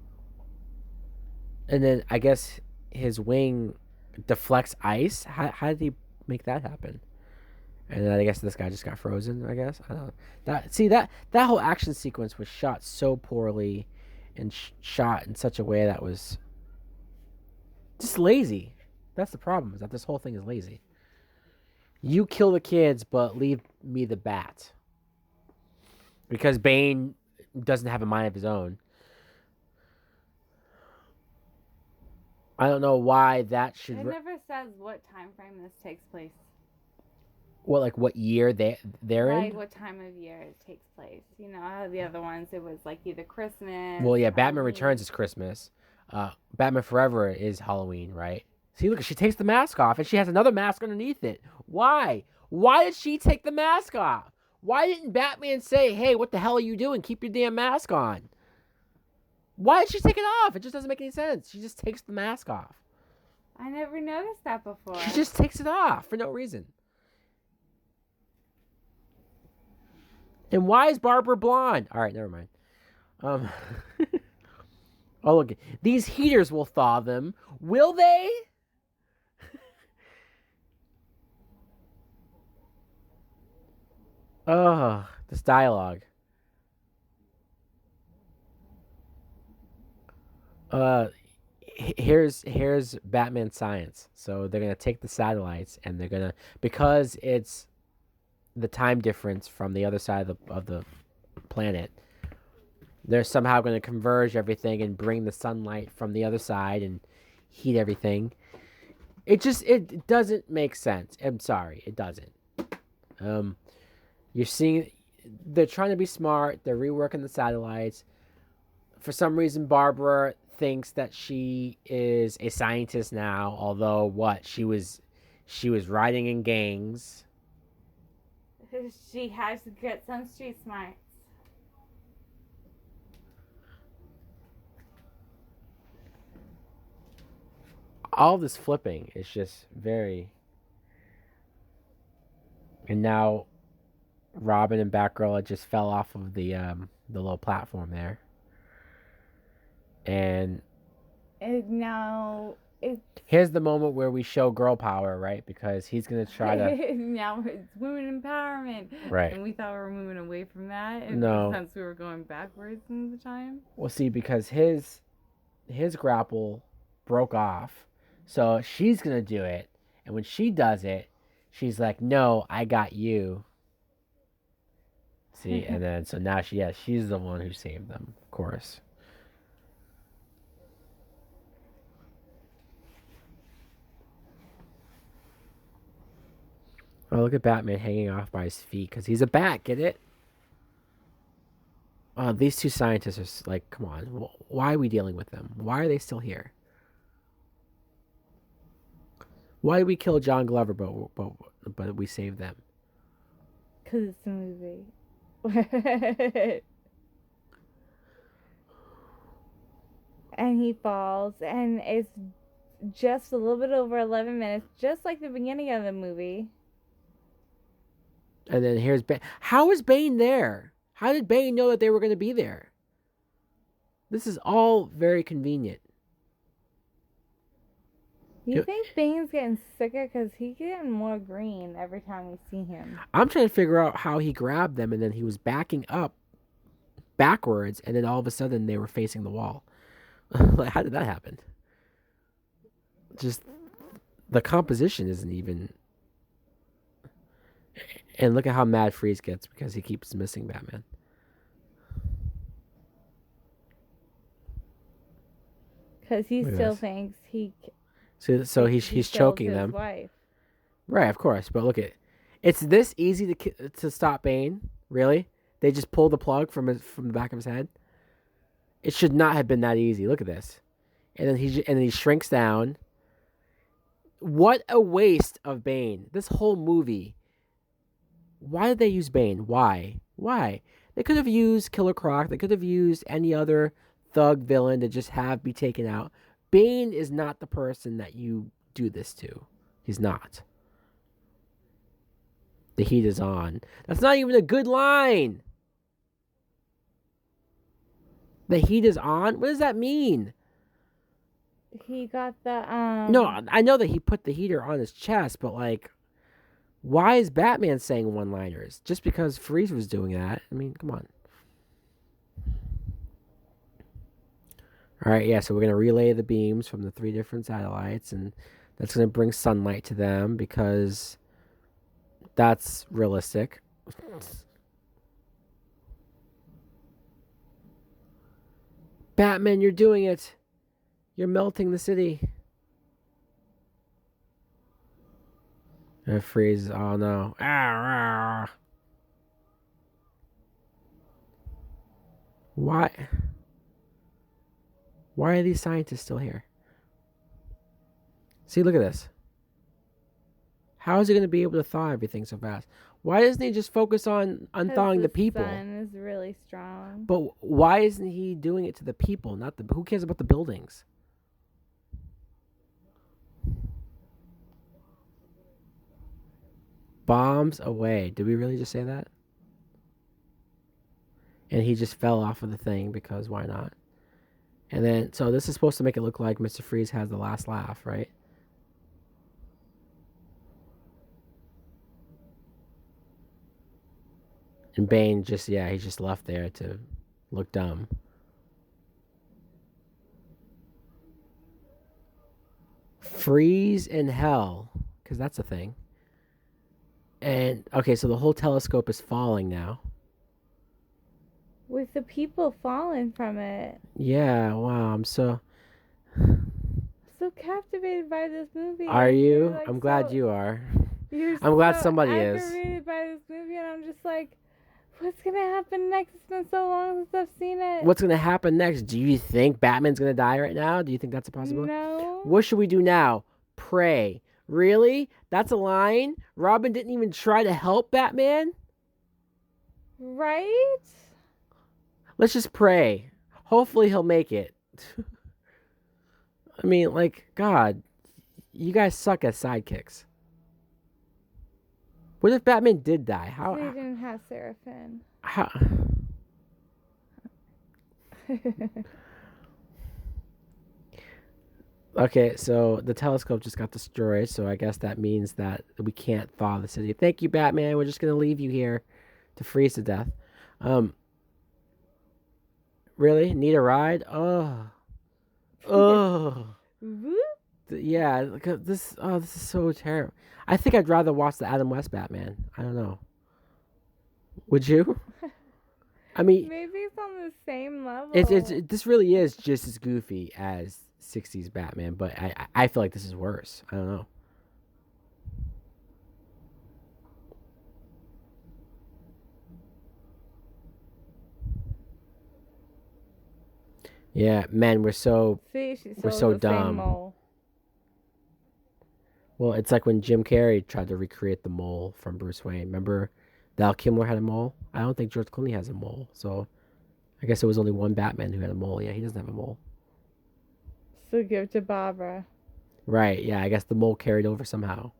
And then I guess his wing deflects ice. How did he make that happen? And then I guess this guy just got frozen, I guess. I don't know. That whole action sequence was shot so poorly and shot in such a way that was just lazy. That's the problem, is that this whole thing is lazy. You kill the kids, but leave me the bat. Because Bane doesn't have a mind of his own. I don't know why that should. It never says what time frame this takes place. What year they're Like in? what time of year it takes place. You know how the other ones it was like either Christmas. Well, yeah, Batman Halloween. Returns is Christmas. Batman Forever is Halloween, right? See, look, she takes the mask off and she has another mask underneath it. Why? Why did she take the mask off? Why didn't Batman say, "Hey, what the hell are you doing? Keep your damn mask on"? Why did she take it off? It just doesn't make any sense. She just takes the mask off. I never noticed that before. She just takes it off for no reason. And why is Barbara blonde? All right, never mind. Oh, look. These heaters will thaw them. Will they? Oh, this dialogue. Here's Batman science. So they're gonna take the satellites and they're gonna, because it's the time difference from the other side of the planet. They're somehow going to converge everything and bring the sunlight from the other side and heat everything. It doesn't make sense. I'm sorry, it doesn't. You're seeing they're trying to be smart. They're reworking the satellites. For some reason, Barbara thinks that she is a scientist now. Although what she was riding in gangs. She has to get some street smarts. All this flipping is just very. And now, Robin and Batgirl just fell off of the little platform there. And here's the moment where we show girl power, right? Because he's gonna try to. Now it's women empowerment, Right? And we thought we were moving away from that. No, since we were going backwards in the time. Well, see, because his grapple broke off, so she's gonna do it, and when she does it, she's like, "No, I got you." See, and then so now she's the one who saved them, of course. Oh, look at Batman hanging off by his feet because he's a bat. Get it? These two scientists are like, come on. Why are we dealing with them? Why are they still here? Why did we kill John Glover, but we saved them? Because it's a movie. And he falls, and it's just a little bit over 11 minutes, just like the beginning of the movie. And then here's Bane. How is Bane there? How did Bane know that they were going to be there? This is all very convenient. You think Bane's getting sicker? Because he's getting more green every time we see him. I'm trying to figure out how he grabbed them and then he was backing up backwards and then all of a sudden they were facing the wall. Like, how did that happen? Just the composition isn't even. And look at how mad Freeze gets because he keeps missing Batman. Because he still thinks he. So he's choking them. Wife. Right, of course. But look at, it's this easy to stop Bane. Really? They just pull the plug from the back of his head. It should not have been that easy. Look at this, and then he shrinks down. What a waste of Bane! This whole movie. Why did they use Bane? Why? They could have used Killer Croc. They could have used any other thug villain to just be taken out. Bane is not the person that you do this to. He's not. The heat is on. That's not even a good line. The heat is on? What does that mean? He got the No, I know that he put the heater on his chest, but like, why is Batman saying one-liners? Just because Freeze was doing that? I mean, come on. All right, yeah, so we're going to relay the beams from the 3 different satellites, and that's going to bring sunlight to them because that's realistic. Batman, you're doing it. You're melting the city. It freezes. Oh no. Why? Why are these scientists still here? See, look at this. How is he going to be able to thaw everything so fast? Why doesn't he just focus on unthawing the people? The sun is really strong. But why isn't he doing it to the people? Not the. Who cares about the buildings? Bombs away. Did we really just say that? And he just fell off of the thing because why not? And then, so this is supposed to make it look like Mr. Freeze has the last laugh, right? And Bane just, yeah, he's just left there to look dumb. Freeze in hell, because that's a thing. And, okay, so the whole telescope is falling now. With the people falling from it. Yeah, wow, I'm so captivated by this movie. Are you? Like, I'm glad you are. I'm glad somebody is. I'm aggravated by this movie, and I'm just like, what's gonna happen next? It's been so long since I've seen it. What's gonna happen next? Do you think Batman's gonna die right now? Do you think that's a possibility? No. What should we do now? Pray. Really? That's a line? Robin didn't even try to help Batman? Right? Let's just pray. Hopefully he'll make it. I mean, like, God, you guys suck as sidekicks. What if Batman did die? How? They didn't have Seraphim. How? Okay, so the telescope just got destroyed, so I guess that means that we can't thaw the city. Thank you, Batman. We're just gonna leave you here to freeze to death. Really? Need a ride? Oh. Yeah, this is so terrible. I think I'd rather watch the Adam West Batman. I don't know. Would you? I mean, maybe it's on the same level. This really is just as goofy as 60s Batman, but I feel like this is worse. I don't know. Yeah, man, we're so dumb. Well, it's like when Jim Carrey tried to recreate the mole from Bruce Wayne. Remember, Val Kilmer had a mole. I don't think George Clooney has a mole, so I guess it was only one Batman who had a mole. Yeah, he doesn't have a mole. So give it to Barbara. Right, yeah, I guess the mole carried over somehow.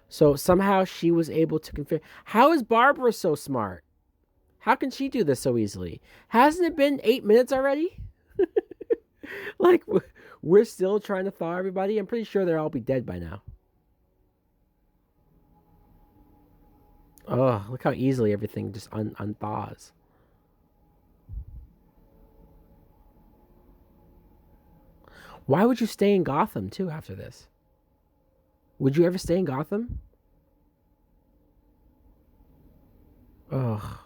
So somehow she was able to configure. How is Barbara so smart? How can she do this so easily? Hasn't it been 8 minutes already? Like, we're still trying to thaw everybody. I'm pretty sure they'll all be dead by now. Oh, look how easily everything just unthaws. Why would you stay in Gotham, too, after this? Would you ever stay in Gotham? Ugh.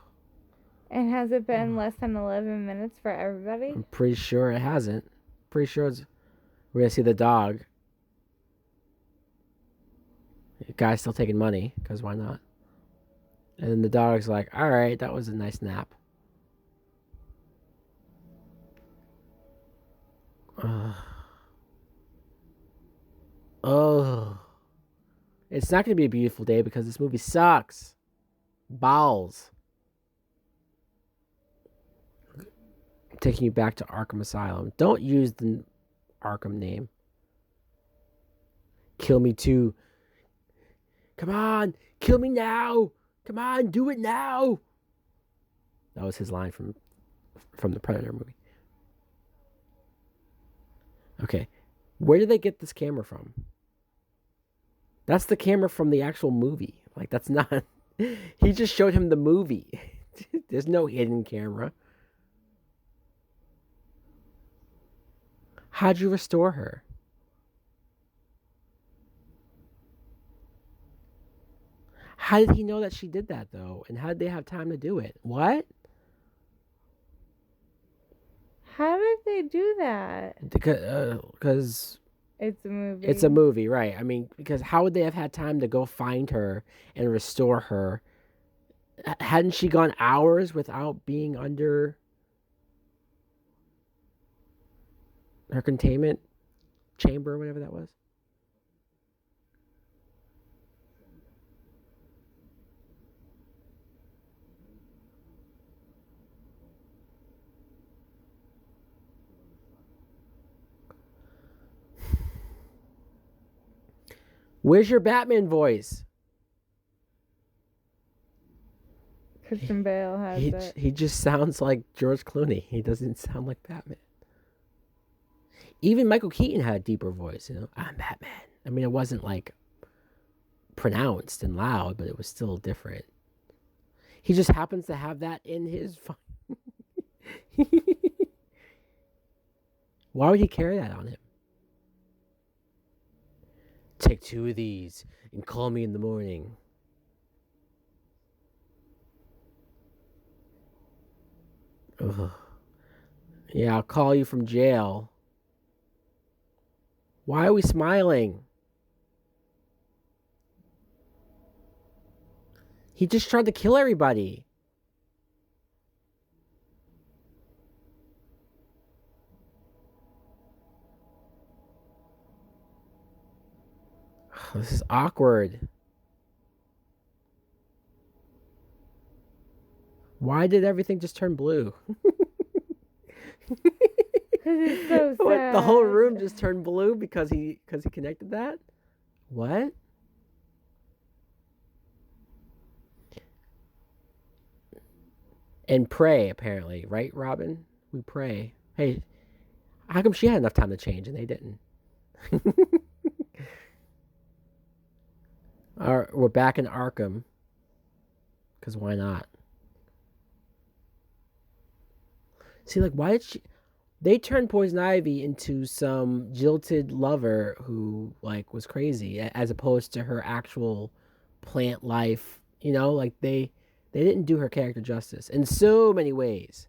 And has it been less than 11 minutes for everybody? I'm pretty sure it hasn't. Pretty sure we're going to see the dog. The guy's still taking money, because why not? And then the dog's like, all right, that was a nice nap. Oh. It's not going to be a beautiful day because this movie sucks. Balls. Taking you back to Arkham Asylum. Don't use the Arkham name. Kill me too. Come on, kill me now. Come on, do it now. That was his line from the Predator movie. Okay, where did they get this camera from? That's the camera from the actual movie. Like, that's not. He just showed him the movie. There's no hidden camera. How'd you restore her? How did he know that she did that, though? And how did they have time to do it? What? How did they do that? Because It's a movie. It's a movie, right? I mean, because how would they have had time to go find her and restore her? Hadn't she gone hours without being under her containment chamber, or whatever that was? Where's your Batman voice? Christian Bale has it. He just sounds like George Clooney. He doesn't sound like Batman. Even Michael Keaton had a deeper voice. I'm Batman. I mean, it wasn't like pronounced and loud, but it was still different. He just happens to have that in his. Why would he carry that on him? Take 2 of these and call me in the morning. Ugh. Yeah, I'll call you from jail. Why are we smiling? He just tried to kill everybody. This is awkward. Why did everything just turn blue? Because it's so What, sad. the whole room just turned blue because he connected that? What? And pray, apparently, right, Robin? We pray. Hey, how come she had enough time to change and they didn't? We're back in Arkham. Because why not? See, like, why did she. They turned Poison Ivy into some jilted lover who, like, was crazy, as opposed to her actual plant life. Like, they didn't do her character justice in so many ways.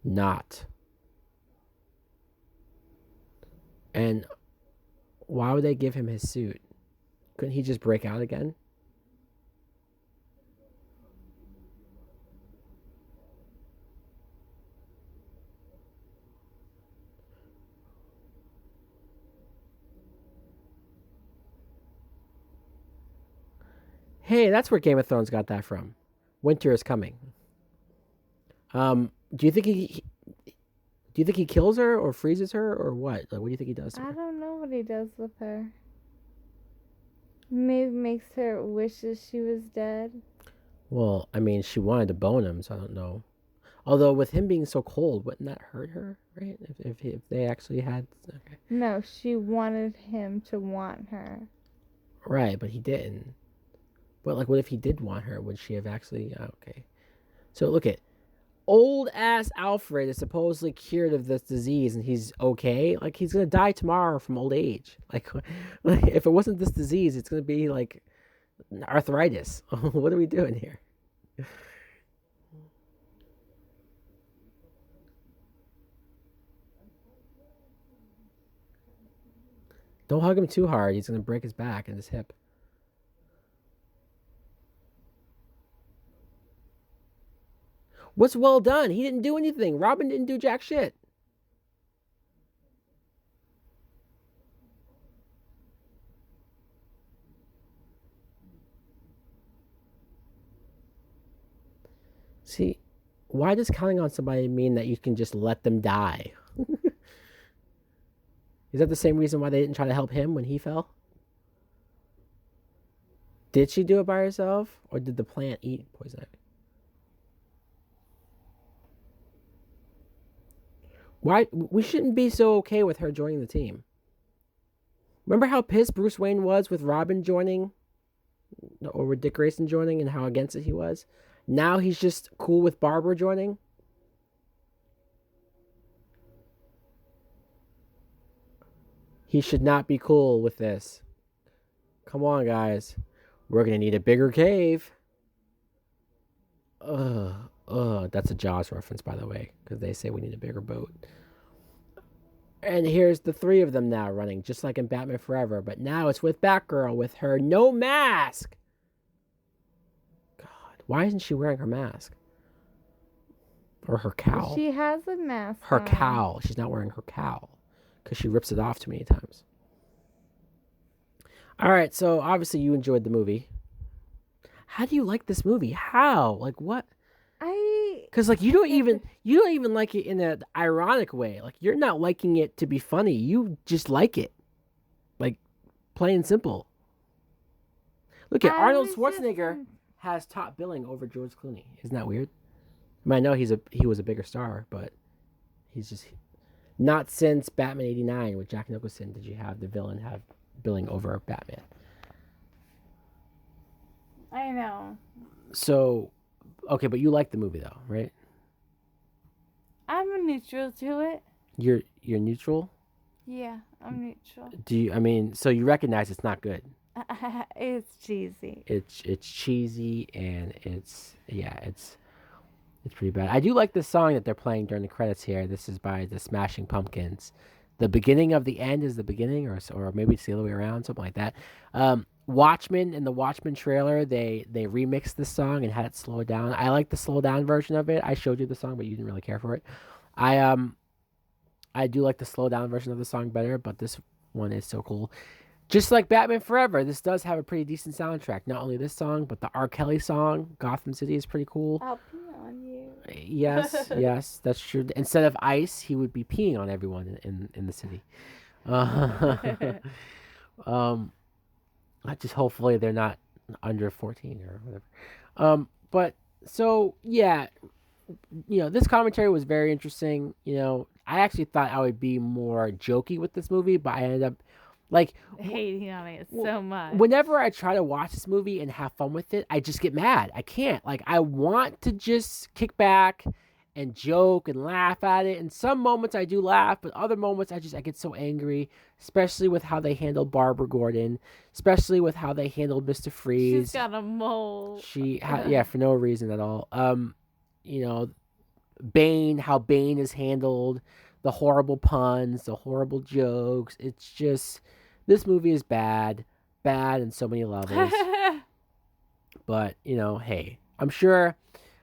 Not. And why would they give him his suit? Couldn't he just break out again? Hey, that's where Game of Thrones got that from. Winter is coming. Do you think he kills her or freezes her or what? Like, what do you think he does to I her? don't know what he does with her. Maybe makes her wishes she was dead. Well, I mean, she wanted to bone him, so I don't know. Although with him being so cold, wouldn't that hurt her, right? If they actually had, okay, No, she wanted him to want her. right, but he didn't. But like, what if he did want her? Would she have actually? Okay, so look at old ass Alfred is supposedly cured of this disease and he's okay. Like, he's gonna die tomorrow from old age. Like if it wasn't this disease, it's gonna be like arthritis. What are we doing here? Don't hug him too hard. He's gonna break his back and his hip. What's well done? He didn't do anything. Robin didn't do jack shit. See, why does counting on somebody mean that you can just let them die? Is that the same reason why they didn't try to help him when he fell? Did she do it by herself, or did the plant eat poison ivy? Why we shouldn't be so okay with her joining the team? Remember how pissed Bruce Wayne was with Robin joining, or with Dick Grayson joining, and how against it he was. Now he's just cool with Barbara joining. He should not be cool with this. Come on, guys. We're gonna need a bigger cave. Ugh. That's a Jaws reference, by the way, because they say we need a bigger boat. And here's the three of them now running, just like in Batman Forever. But now it's with Batgirl with her no mask. God, why isn't she wearing her mask? Or her cowl? She has a mask. Her on. cowl. She's not wearing her cowl because she rips it off too many times. All right, so obviously you enjoyed the movie. How do you like this movie? How? Like what? Because like you don't even like it in an ironic way. Like you're not liking it to be funny. You just like it, like plain and simple. Look at Arnold Schwarzenegger has top billing over George Clooney. Isn't that weird? I mean, I know he was a bigger star, but he's just not since Batman '89 with Jack Nicholson did you have the villain have billing over Batman. I know. So, okay, but you like the movie though, right? I'm neutral to it. You're neutral? Yeah, I'm neutral. Do you? I mean, so you recognize it's not good. It's cheesy. It's cheesy and it's pretty bad. I do like the song that they're playing during the credits here. This is by the Smashing Pumpkins. The beginning of the end is the beginning, or maybe it's the other way around, something like that. Watchmen, in the Watchmen trailer, they remixed this song and had it slow it down. I like the slow down version of it. I showed you the song, but you didn't really care for it. I do like the slow down version of the song better, but this one is so cool. Just like Batman Forever, this does have a pretty decent soundtrack. Not only this song, but the R. Kelly song, Gotham City, is pretty cool. I'll pee on you. Yes, yes, that's true. Instead of ice, he would be peeing on everyone in the city. Just hopefully they're not under 14 or whatever. But so yeah, this commentary was very interesting. I actually thought I would be more jokey with this movie, but I ended up like hating on it so much. Whenever I try to watch this movie and have fun with it, I just get mad. I can't. Like, I want to just kick back and joke and laugh at it. And some moments I do laugh, but other moments I get so angry, especially with how they handled Barbara Gordon, especially with how they handled Mr. Freeze. She's got a mole. For no reason at all. Bane, how Bane is handled, the horrible puns, the horrible jokes. It's just, this movie is bad in so many levels. But, hey, I'm sure,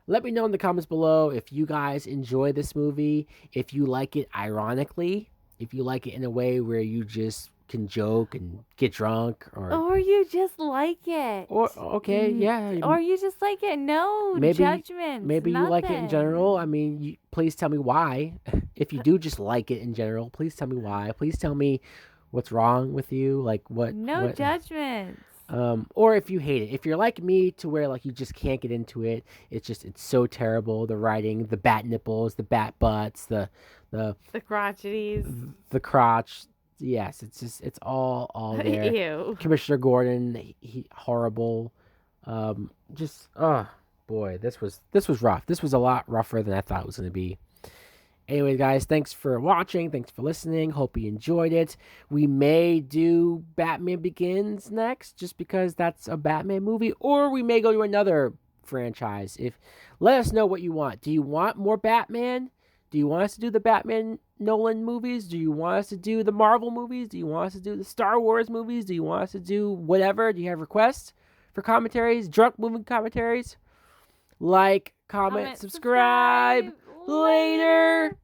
let me know in the comments below if you guys enjoy this movie, if you like it ironically, if you like it in a way where you just can joke and get drunk, or you just like it. Or okay, yeah. Or you just like it. No judgment. Maybe you like it in general. I mean, please tell me why. If you do just like it in general, please tell me why. Please tell me what's wrong with you. Like what? No judgments. Or if you hate it, if you're like me to where like you just can't get into it, it's so terrible. The writing, the bat nipples, the bat butts, the crotcheties, the crotch. Yes, it's all there. Ew. Commissioner Gordon, he horrible. Boy, this was rough. This was a lot rougher than I thought it was going to be. Anyway, guys, thanks for watching. Thanks for listening. Hope you enjoyed it. We may do Batman Begins next, just because that's a Batman movie, or we may go to another franchise. Let us know what you want. Do you want more Batman? Do you want us to do the Batman Nolan movies? Do you want us to do the Marvel movies? Do you want us to do the Star Wars movies? Do you want us to do whatever? Do you have requests for commentaries? Drunk movie commentaries? Like, comment, subscribe. Later.